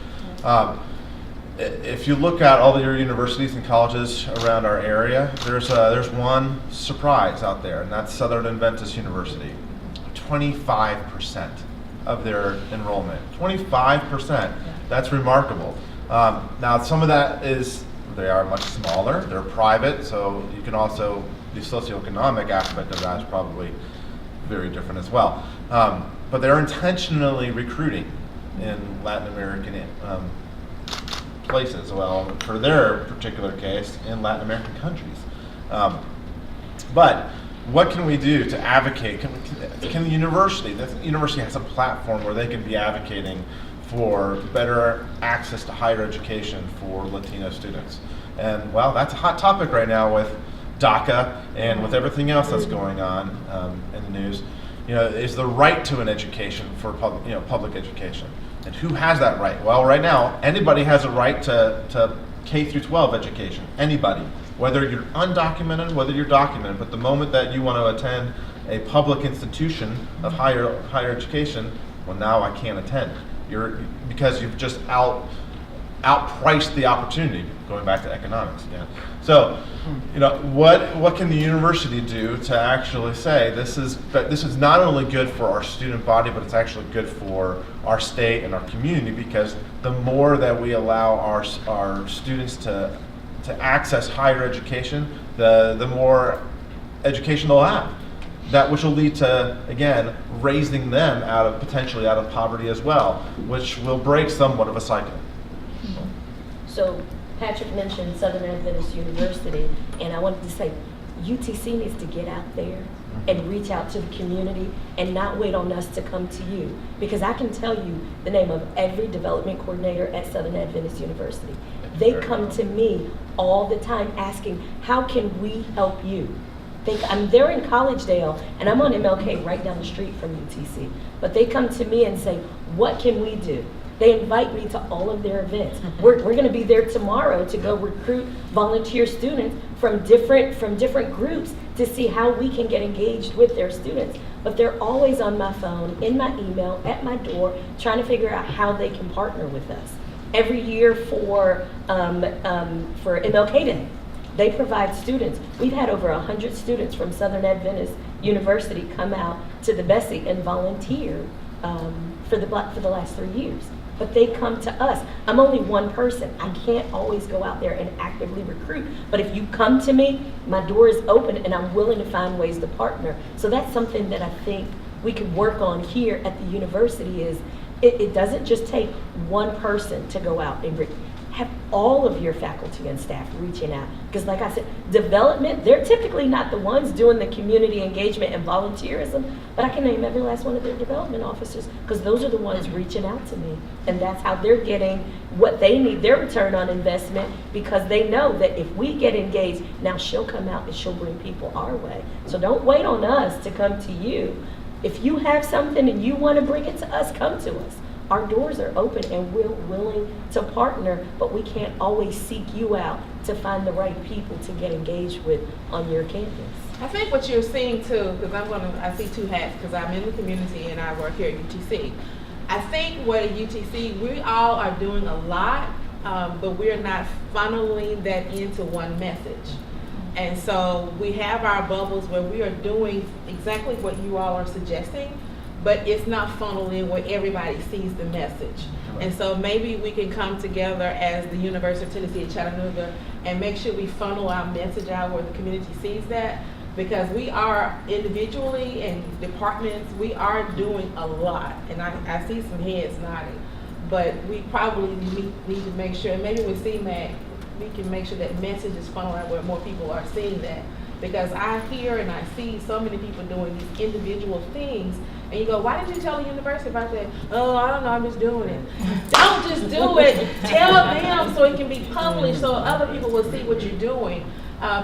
If you look at all your universities and colleges around our area, there's one surprise out there, and that's Southern Adventist University. 25% of their enrollment. 25%. That's remarkable. Now, some of that is they are much smaller. They're private, so you can also, the socioeconomic aspect of that is probably very different as well. But they're intentionally recruiting in Latin American places, well, for their particular case, in Latin American countries. But what can we do to advocate? Can the university has a platform where they can be advocating for better access to higher education for Latino students? And well, that's a hot topic right now with DACA and with everything else that's going on in the news. You know, is the right to an education for public education. And who has that right? Well, right now, anybody has a right to K through 12 education. Anybody, whether you're undocumented, whether you're documented. But the moment that you want to attend a public institution of higher education, well, now I can't attend. Because you've just outpriced the opportunity. Going back to economics again. So, you know, what can the university do to actually say this is not only good for our student body, but it's actually good for our state and our community, because the more that we allow our students to to access higher education, the more education they'll have. That which will lead to, again, raising them potentially out of poverty as well, which will break somewhat of a cycle.
So Patrick mentioned Southern Adventist University, and I wanted to say UTC needs to get out there and reach out to the community and not wait on us to come to you. Because I can tell you the name of every development coordinator at Southern Adventist University. They come to me all the time asking, how can we help you? They're in Collegedale, and I'm on MLK right down the street from UTC. But they come to me and say, what can we do? They invite me to all of their events. We're going to be there tomorrow to go recruit volunteer students from different groups to see how we can get engaged with their students. But they're always on my phone, in my email, at my door, trying to figure out how they can partner with us. Every year for MLK Day, they provide students. We've had over 100 students from Southern Adventist University come out to the Bessie and volunteer for the last 3 years. But they come to us. I'm only one person. I can't always go out there and actively recruit. But if you come to me, my door is open and I'm willing to find ways to partner. So that's something that I think we could work on here at the university is it doesn't just take one person to go out and have all of your faculty and staff reaching out. Because like I said, development, they're typically not the ones doing the community engagement and volunteerism, but I can name every last one of their development officers because those are the ones reaching out to me. And that's how they're getting what they need, their return on investment, because they know that if we get engaged, now she'll come out and she'll bring people our way. So don't wait on us to come to you. If you have something and you want to bring it to us, come to us. Our doors are open and we're willing to partner, but we can't always seek you out to find the right people to get engaged with on your campus.
I think what you're seeing too, because I see two hats, because I'm in the community and I work here at UTC. I think what at UTC, we all are doing a lot, but we're not funneling that into one message. And so we have our bubbles where we are doing exactly what you all are suggesting, but it's not funneled in where everybody sees the message. And so maybe we can come together as the University of Tennessee at Chattanooga and make sure we funnel our message out where the community sees that, because we are individually and departments, we are doing a lot. And I see some heads nodding, but we probably need to make sure, and maybe with CMAC, we can make sure that message is funneled out where more people are seeing that. Because I hear and I see so many people doing these individual things, and you go, why didn't you tell the university about that? Oh, I don't know, I'm just doing it. Don't just do it. Tell them so it can be published so other people will see what you're doing.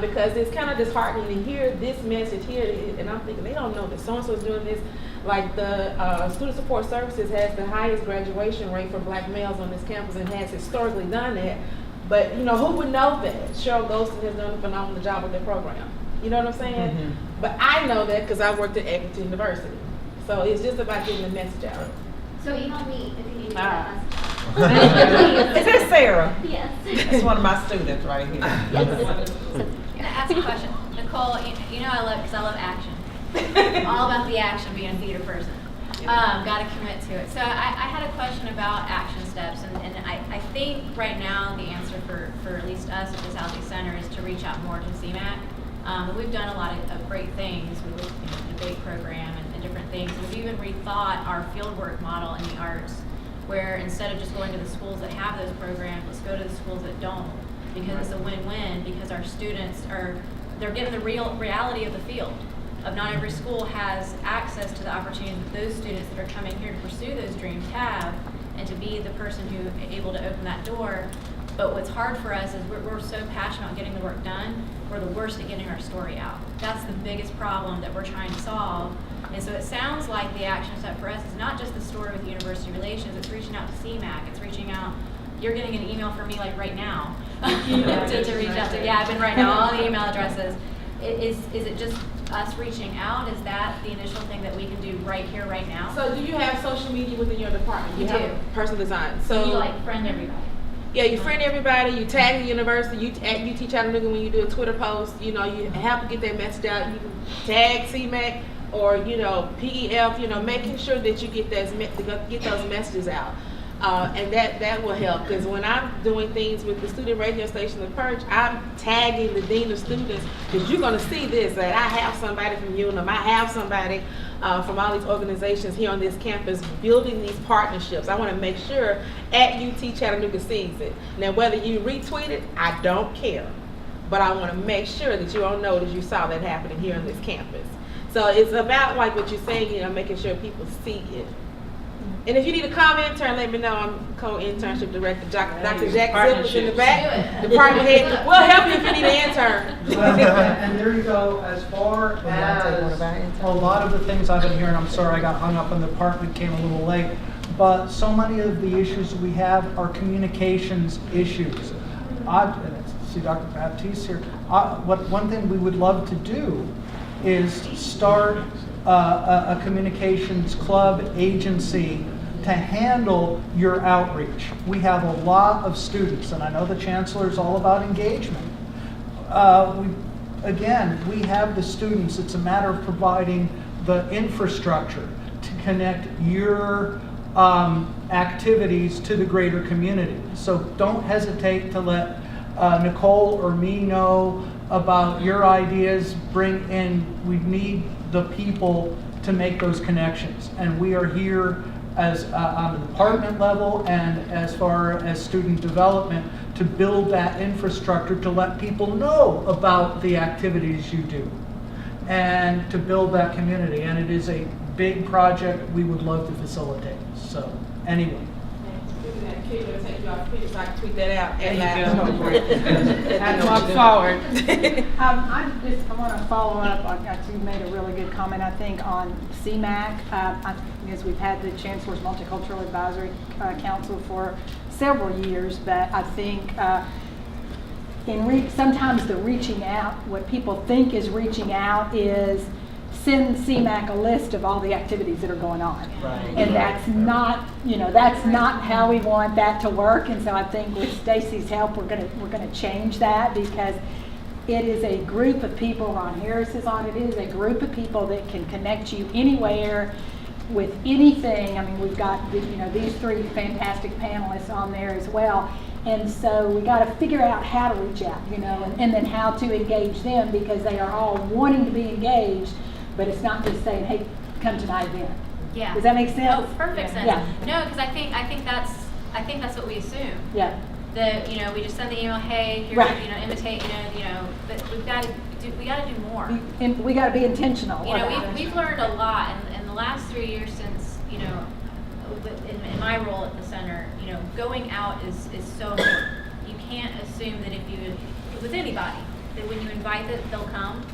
Because it's kind of disheartening to hear this message here, and I'm thinking they don't know that so-and-so is doing this. Like the Student Support Services has the highest graduation rate for black males on this campus and has historically done that. But you know, who would know that? Cheryl Golston has done a phenomenal job with their program. You know what I'm saying? Mm-hmm. But I know that because I worked at Equity University. So it's just about getting the message out.
So email me if you need to.
Is that Sarah?
Yes.
That's one of my students right here.
Can I ask a question? Nicole, you know I love, because I love action. All about the action, being a theater person. Got to commit to it. So I had a question about action steps, and I think right now the answer for at least us at the Southeast Center is to reach out more to CMAC. We've done a lot of great things with the debate program and different things. We've even rethought our fieldwork model in the arts, where instead of just going to the schools that have those programs, let's go to the schools that don't, because it's a win-win, because our students they're given the reality of the field. Of not every school has access to the opportunities that those students that are coming here to pursue those dreams have, and to be the person who is able to open that door. But what's hard for us is we're so passionate about getting the work done, we're the worst at getting our story out. That's the biggest problem that we're trying to solve. And so it sounds like the action step for us is not just the story with university relations, it's reaching out to CMAC, it's reaching out, you're getting an email from me like right now to reach out to. Yeah, I've been writing all the email addresses. Is it just us reaching out? Is that the initial thing that we can do right here, right now?
So do you have social media within your department? You have personal design. So
you like friend everybody.
Yeah, you friend everybody, you tag the university, at UT Chattanooga when you do a Twitter post, you know, you have to get that message out. You can tag CMAC or, you know, PEF, you know, making sure that you get those messages out. And that will help, because when I'm doing things with the student radio station, the Perch, I'm tagging the dean of students, because you're going to see this, that I have somebody from UNM, I have somebody from all these organizations here on this campus building these partnerships. I want to make sure at UT Chattanooga sees it. Now, whether you retweet it, I don't care. But I want to make sure that you all know that you saw that happening here on this campus. So it's about, like what you're saying, making sure people see it. And if you need a co-intern, let me know. I'm co-internship director, Dr. Jack Zippers in the back. Department head. We'll help you if you need an intern.
And there you go. As far as a lot of the things I've been hearing, I'm sorry I got hung up on the department, came a little late, but so many of the issues we have are communications issues. I see Dr. Baptiste here. One thing we would love to do is start a communications club agency to handle your outreach. We have a lot of students, and I know the chancellor is all about engagement. We have the students. It's a matter of providing the infrastructure to connect your activities to the greater community. So don't hesitate to let Nicole or me know about your ideas. Bring in, we need the people to make those connections. And we are here as on the department level and as far as student development to build that infrastructure to let people know about the activities you do and to build that community. And it is a big project we would love to facilitate. So anyway.
So I can tweet that out.
And walk forward.
I want to follow up. You made a really good comment, I think, on CMAC. Because we've had the Chancellor's Multicultural Advisory Council for several years, but I think sometimes the reaching out, what people think is reaching out is send CMAC a list of all the activities that are going on.
Right.
And that's not how we want that to work. And so I think with Stacy's help, we're gonna change that, because it is a group of people. Ron Harris is on it. It is a group of people that can connect you anywhere with anything. I mean, we've got these three fantastic panelists on there as well. And so we got to figure out how to reach out, and then how to engage them, because they are all wanting to be engaged. But it's not just saying, hey, come to my event.
Yeah.
Does that make sense?
Oh, perfect sense.
Yeah.
No, because I think that's what we assume.
Yeah.
That we just send the email, hey, here's
Right.
imitate, but we got to do more.
We got to be intentional.
We've learned a lot in the last 3 years since in my role at the center. Going out is so important. You can't assume that with anybody, that when you invite that they'll come.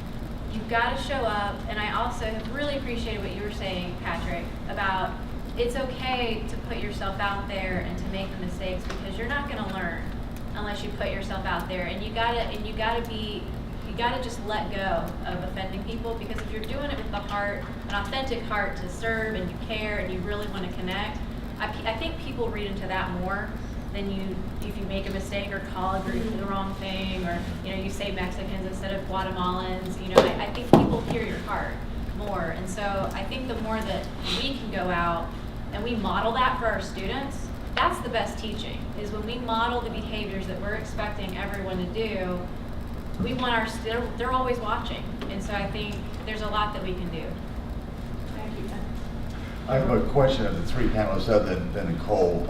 You've got to show up. And I also have really appreciated what you were saying, Patrick, about it's okay to put yourself out there and to make the mistakes, because you're not going to learn unless you put yourself out there. And you gotta just let go of offending people, because if you're doing it with the heart, an authentic heart to serve, and you care and you really want to connect, I think people read into that more than if you make a mistake or call a group the wrong thing, or you say Mexicans instead of Guatemalans. I think people hear your heart more. And so I think the more that we can go out and we model that for our students, that's the best teaching, is when we model the behaviors that we're expecting everyone to do. We want they're always watching. And so I think there's a lot that we can do.
Thank you.
I have a question of the three panelists other than Nicole.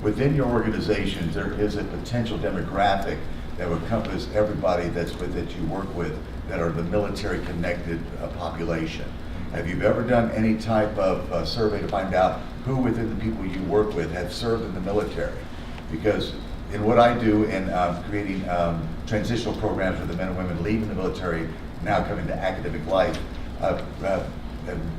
Within your organizations, there is a potential demographic that would encompass everybody that you work with that are the military-connected population. Have you ever done any type of survey to find out who within the people you work with have served in the military? Because in what I do in creating transitional programs for the men and women leaving the military, now coming to academic life, I've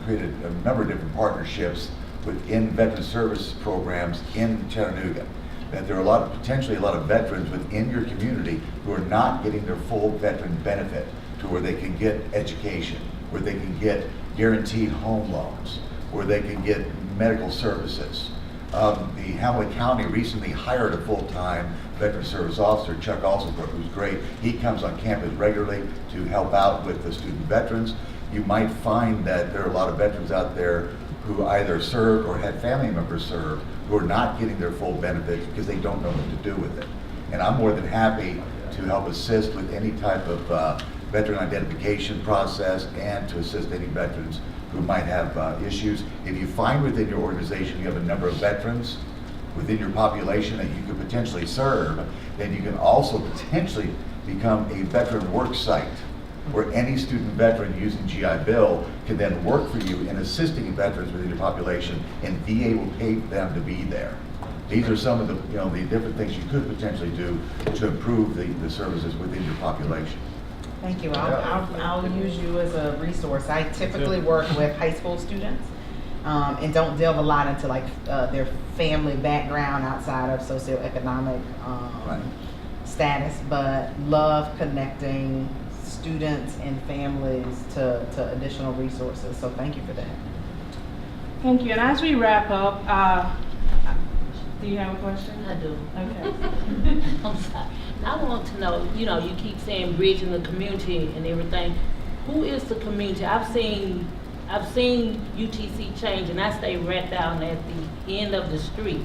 created a number of different partnerships within veteran service programs in Chattanooga. That there are potentially a lot of veterans within your community who are not getting their full veteran benefit, to where they can get education, where they can get guaranteed home loans, where they can get medical services. The Hamilton County recently hired a full-time veteran service officer, Chuck Alsonbrook, who's great. He comes on campus regularly to help out with the student veterans. You might find that there are a lot of veterans out there who either served or had family members serve who are not getting their full benefits because they don't know what to do with it. And I'm more than happy to help assist with any type of veteran identification process and to assist any veterans who might have issues. If you find within your organization you have a number of veterans within your population that you could potentially serve, then you can also potentially become a veteran work site where any student veteran using GI Bill can then work for you in assisting veterans within your population, and VA will pay them to be there. These are some of the, the different things you could potentially do to improve the services within your population.
Thank you. I'll use you as a resource. I typically work with high school students and don't delve a lot into like their family background outside of socioeconomic status, but love connecting students and families to additional resources. So thank you for that.
Thank you. And as we wrap up, do you have a question?
I do.
Okay.
I'm sorry. I want to know, you keep saying bridging the community and everything. Who is the community? I've seen UTC change, and I stay right down at the end of the street.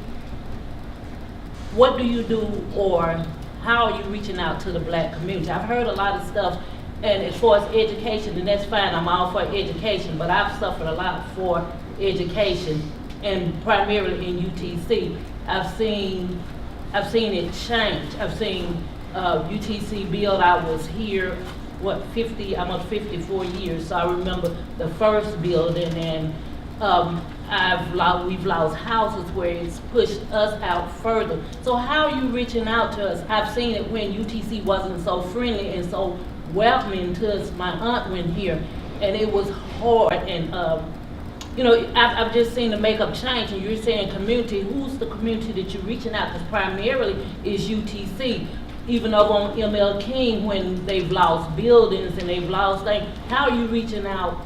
What do you do, or how are you reaching out to the black community? I've heard a lot of stuff, and as far as education, and that's fine, I'm all for education, but I've suffered a lot for education, and primarily in UTC. I've seen it change. I've seen UTC build. I was here, almost 54 years. So I remember the first building, and we've lost houses where it's pushed us out further. So how are you reaching out to us? I've seen it when UTC wasn't so friendly and so welcoming to us. My aunt went here, and it was hard. And I've just seen the makeup change, and you're saying community. Who's the community that you're reaching out? Because primarily is UTC. Even over on ML King, when they've lost buildings and they've lost things, how are you reaching out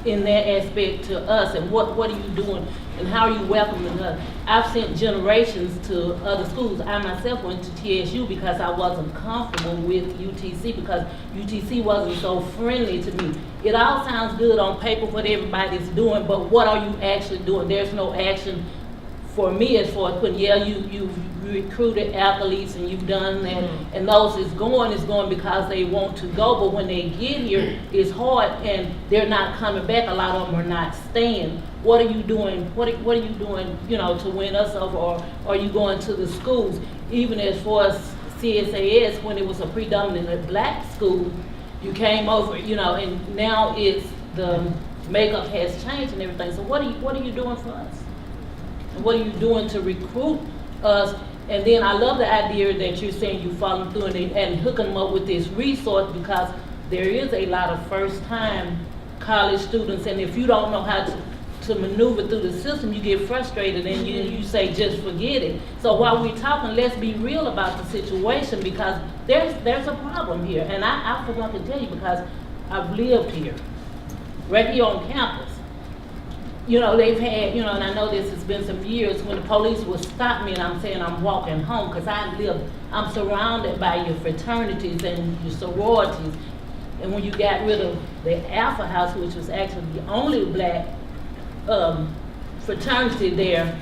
in that aspect to us, and what are you doing, and how are you welcoming us? I've sent generations to other schools. I myself went to TSU because I wasn't comfortable with UTC because UTC wasn't so friendly to me. It all sounds good on paper what everybody's doing, but what are you actually doing? There's no action for me as far as putting, you've recruited athletes and you've done that, and those is going because they want to go, but when they get here, it's hard and they're not coming back. A lot of them are not staying. What are you doing? What are you doing, to win us over, or are you going to the schools? Even as far as CSAS, when it was a predominantly black school, you came over, and now it's the makeup has changed and everything. So what are you doing for us? And what are you doing to recruit us? And then I love the idea that you're saying you following through and hooking them up with this resource, because there is a lot of first-time college students, and if you don't know how to maneuver through the system, you get frustrated and you say just forget it. So while we're talking, let's be real about the situation, because there's a problem here, and I for one can tell you because I've lived here, right here on campus. They've had, and I know this has been some years when the police would stop me and I'm saying I'm walking home because I'm surrounded by your fraternities and your sororities. And when you got rid of the Alpha House, which was actually the only black fraternity there,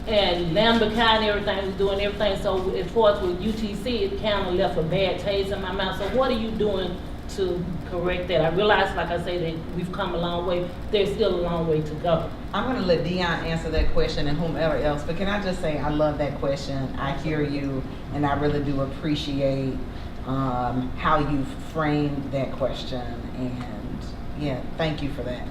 and Lambda and everything was doing everything. So as far as with UTC, it kind of left a bad taste in my mouth. So what are you doing to correct that? I realize, like I say, that we've come a long way. There's still a long way to go.
I'm going to let Dione answer that question and whomever else, but can I just say I love that question. I hear you, and I really do appreciate how you framed that question, and thank you for that.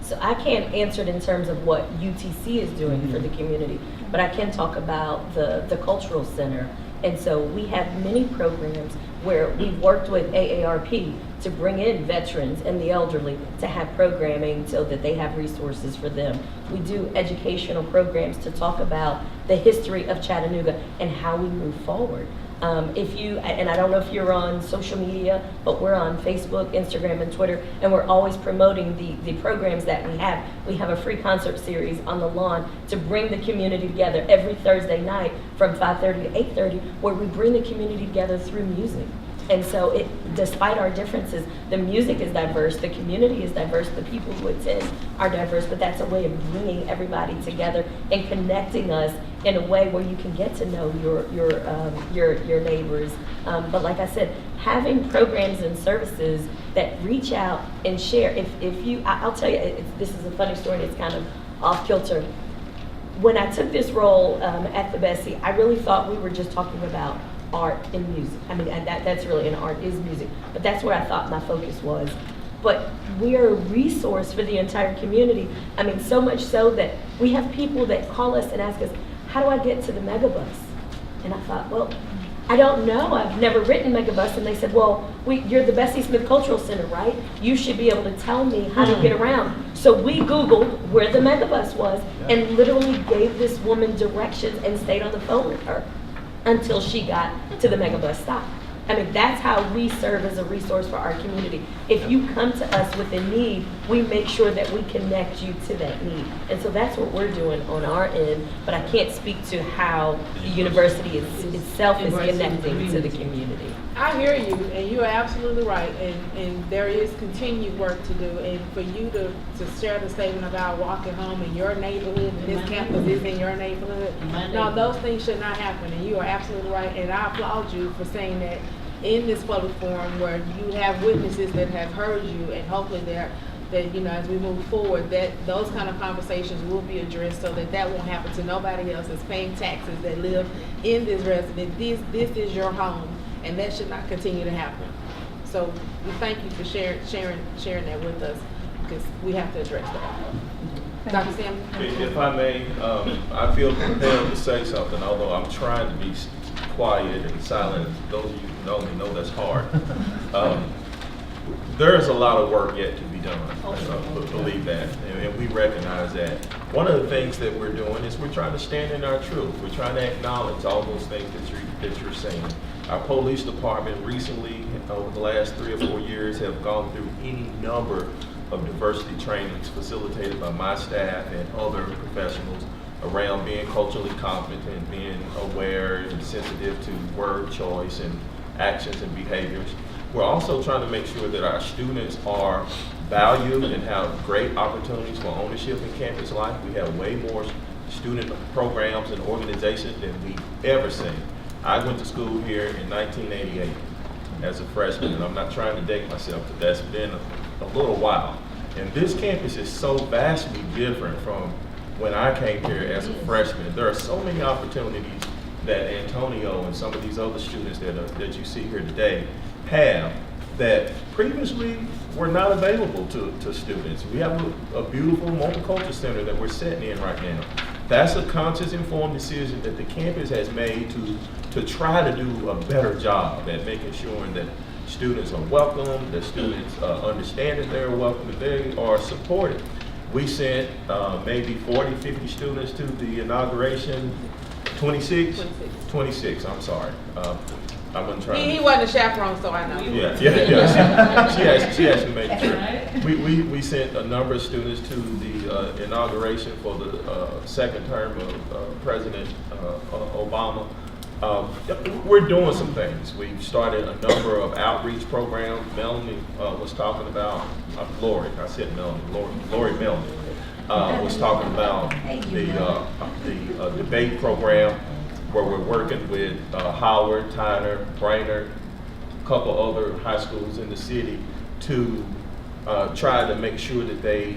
So I can't answer it in terms of what UTC is doing for the community, but I can talk about the Cultural Center. And so we have many programs where we've worked with AARP to bring in veterans and the elderly to have programming so that they have resources for them. We do educational programs to talk about the history of Chattanooga and how we move forward. And I don't know if you're on social media, but we're on Facebook, Instagram, and Twitter, and we're always promoting the programs that we have. We have a free concert series on the lawn to bring the community together every Thursday night from 5:30 to 8:30, where we bring the community together through music. And so despite our differences, the music is diverse, the community is diverse, the people who attend are diverse, but that's a way of bringing everybody together and connecting us in a way where you can get to know your neighbors. But like I said, having programs and services that reach out and share. I'll tell you, this is a funny story and it's kind of off kilter. When I took this role at the Bessie, I really thought we were just talking about art and music. I mean, and that's really, and art is music, but that's where I thought my focus was. But we are a resource for the entire community. I mean, so much so that we have people that call us and ask us, how do I get to the megabus? And I thought, well, I don't know, I've never written megabus. And they said, well, you're the Bessie Smith Cultural Center, right? You should be able to tell me how to get around. So we Googled where the megabus was and literally gave this woman directions and stayed on the phone with her until she got to the megabus stop. I mean, that's how we serve as a resource for our community. If you come to us with a need, we make sure that we connect you to that need. And so that's what we're doing on our end, but I can't speak to how the university itself is connecting to the community.
I hear you, and you are absolutely right, and there is continued work to do, and for you to share the statement about walking home in your neighborhood, and this campus is in your neighborhood, no, those things should not happen, and you are absolutely right, and I applaud you for saying that in this public forum where you have witnesses that have heard you, and hopefully that as we move forward, that those kind of conversations will be addressed so that won't happen to nobody else that's paying taxes that live in this residence. This is your home, and that should not continue to happen. So we thank you for sharing that with us, because we have to address that. Dr. Sam?
If I may, I feel compelled to say something, although I'm trying to be quiet and silent. Those of you who know me know that's hard. There's a lot of work yet to be done. Believe that, and we recognize that. One of the things that we're doing is we're trying to stand in our truth. We're trying to acknowledge all those things that you're saying. Our police department recently, over the last 3 or 4 years, have gone through any number of diversity trainings facilitated by my staff and other professionals around being culturally competent, being aware and sensitive to word choice and actions and behaviors. We're also trying to make sure that our students are valued and have great opportunities for ownership in campus life. We have way more student programs and organizations than we've ever seen. I went to school here in 1988 as a freshman, and I'm not trying to date myself, but that's been a little while. And this campus is so vastly different from when I came here as a freshman. There are so many opportunities that Antonio and some of these other students that you see here today have that previously were not available to students. We have a beautiful multicultural center that we're setting in right now. That's a conscious, informed decision that the campus has made to try to do a better job at making sure that students are welcome, that students understand that they're welcome, that they are supported. We sent maybe 40, 50 students to the inauguration. 26, I'm sorry. I wasn't trying
He wasn't a chaperone, so I know.
Yeah. She actually made the trip. We sent a number of students to the inauguration for the second term of President Obama. We're doing some things. We've started a number of outreach programs. Melanie was talking about, Lori Melanie was talking about the debate program where we're working with Howard, Tyner, Brainerd, a couple other high schools in the city to try to make sure that they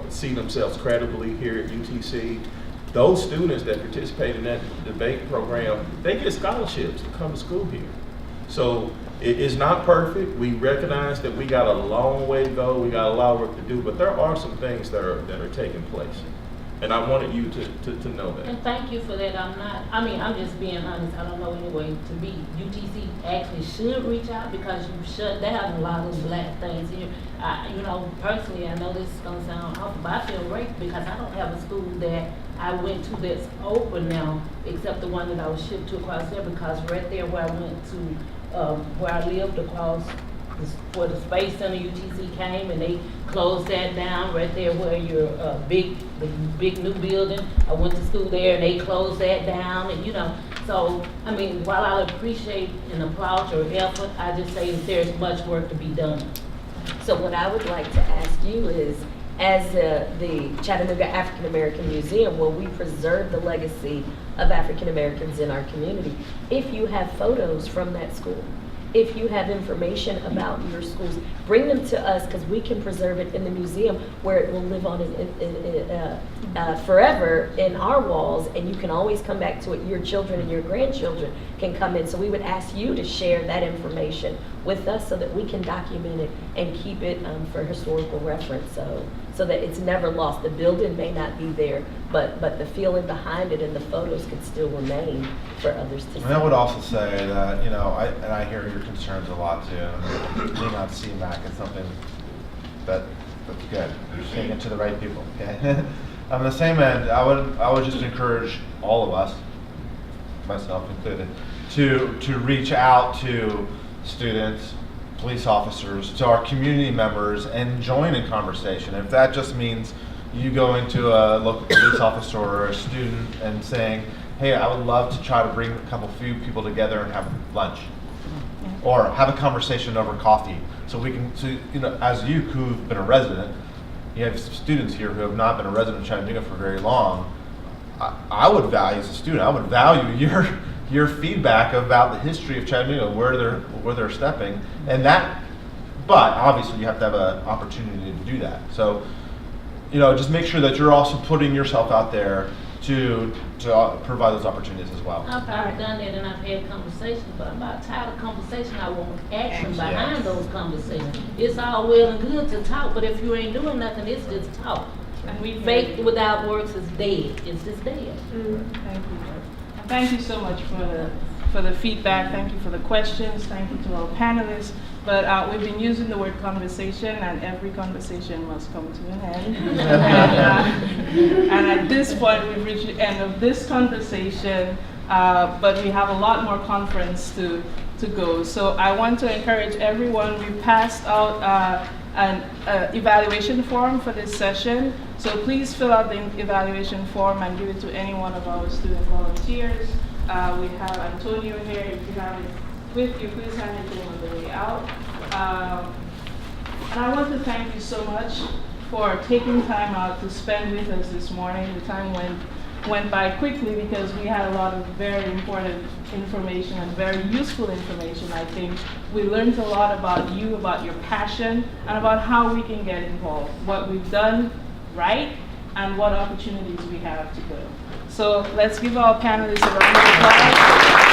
see themselves credibly here at UTC. Those students that participate in that debate program, they get scholarships to come to school here. So it is not perfect. We recognize that we got a long way to go. We got a lot of work to do, but there are some things that are taking place. And I wanted you to know that.
And thank you for that. I'm just being honest. I don't know any way to be. UTC actually should reach out because you shut down a lot of those black things here. Personally, I know this is going to sound awful, but I feel great because I don't have a school that I went to that's open now, except the one that I was shipped to across there, because right there where I went to, where I lived across where the Space Center UTC came, and they closed that down right there where your big the big new building. I went to school there and they closed that down and, you know, so, I mean, while I appreciate and applaud your effort, I just say that there's much work to be done.
So what I would like to ask you is, as the Chattanooga African American Museum, will we preserve the legacy of African Americans in our community? If you have photos from that school, if you have information about your schools, bring them to us, because we can preserve it in the museum where it will live on forever in our walls, and you can always come back to it. Your children and your grandchildren can come in. So we would ask you to share that information with us so that we can document it and keep it for historical reference, so that it's never lost. The building may not be there, but the feeling behind it and the photos could still remain for others to see.
And I would also say that, you know, I hear your concerns a lot too. And being on CMAC is something that's good. You're saying it to the right people, okay? On the same end, I would just encourage all of us, myself included, to reach out to students, police officers, to our community members, and join in conversation. If that just means you go into a local police officer or a student and saying, hey, I would love to try to bring a few people together and have lunch, or have a conversation over coffee, so we can, so, you know, as you who've been a resident, you have students here who have not been a resident of Chattanooga for very long. I would value, as a student, I would value your feedback about the history of Chattanooga, where they're stepping, and that. But obviously, you have to have an opportunity to do that. So, you know, just make sure that you're also putting yourself out there to provide those opportunities as well.
I've already done that and I've had conversations, but I'm about tired of conversation. I want action behind those conversations. It's all well and good to talk, but if you ain't doing nothing, it's just talk. And faith without works is dead. It's just dead.
Thank you. Thank you so much for the feedback. Thank you for the questions. Thank you to our panelists. But we've been using the word conversation, and every conversation must come to an end. And at this point, we've reached the end of this conversation, but we have a lot more conference to go. So I want to encourage everyone. We passed out an evaluation form for this session. So please fill out the evaluation form and give it to any one of our student volunteers. We have Antonio here. If you have it with you, please hand it to him on the way out. And I want to thank you so much for taking time out to spend with us this morning. The time went by quickly because we had a lot of very important information and very useful information. I think we learned a lot about you, about your passion, and about how we can get involved, what we've done right, and what opportunities we have to go. So let's give our panelists a round of applause.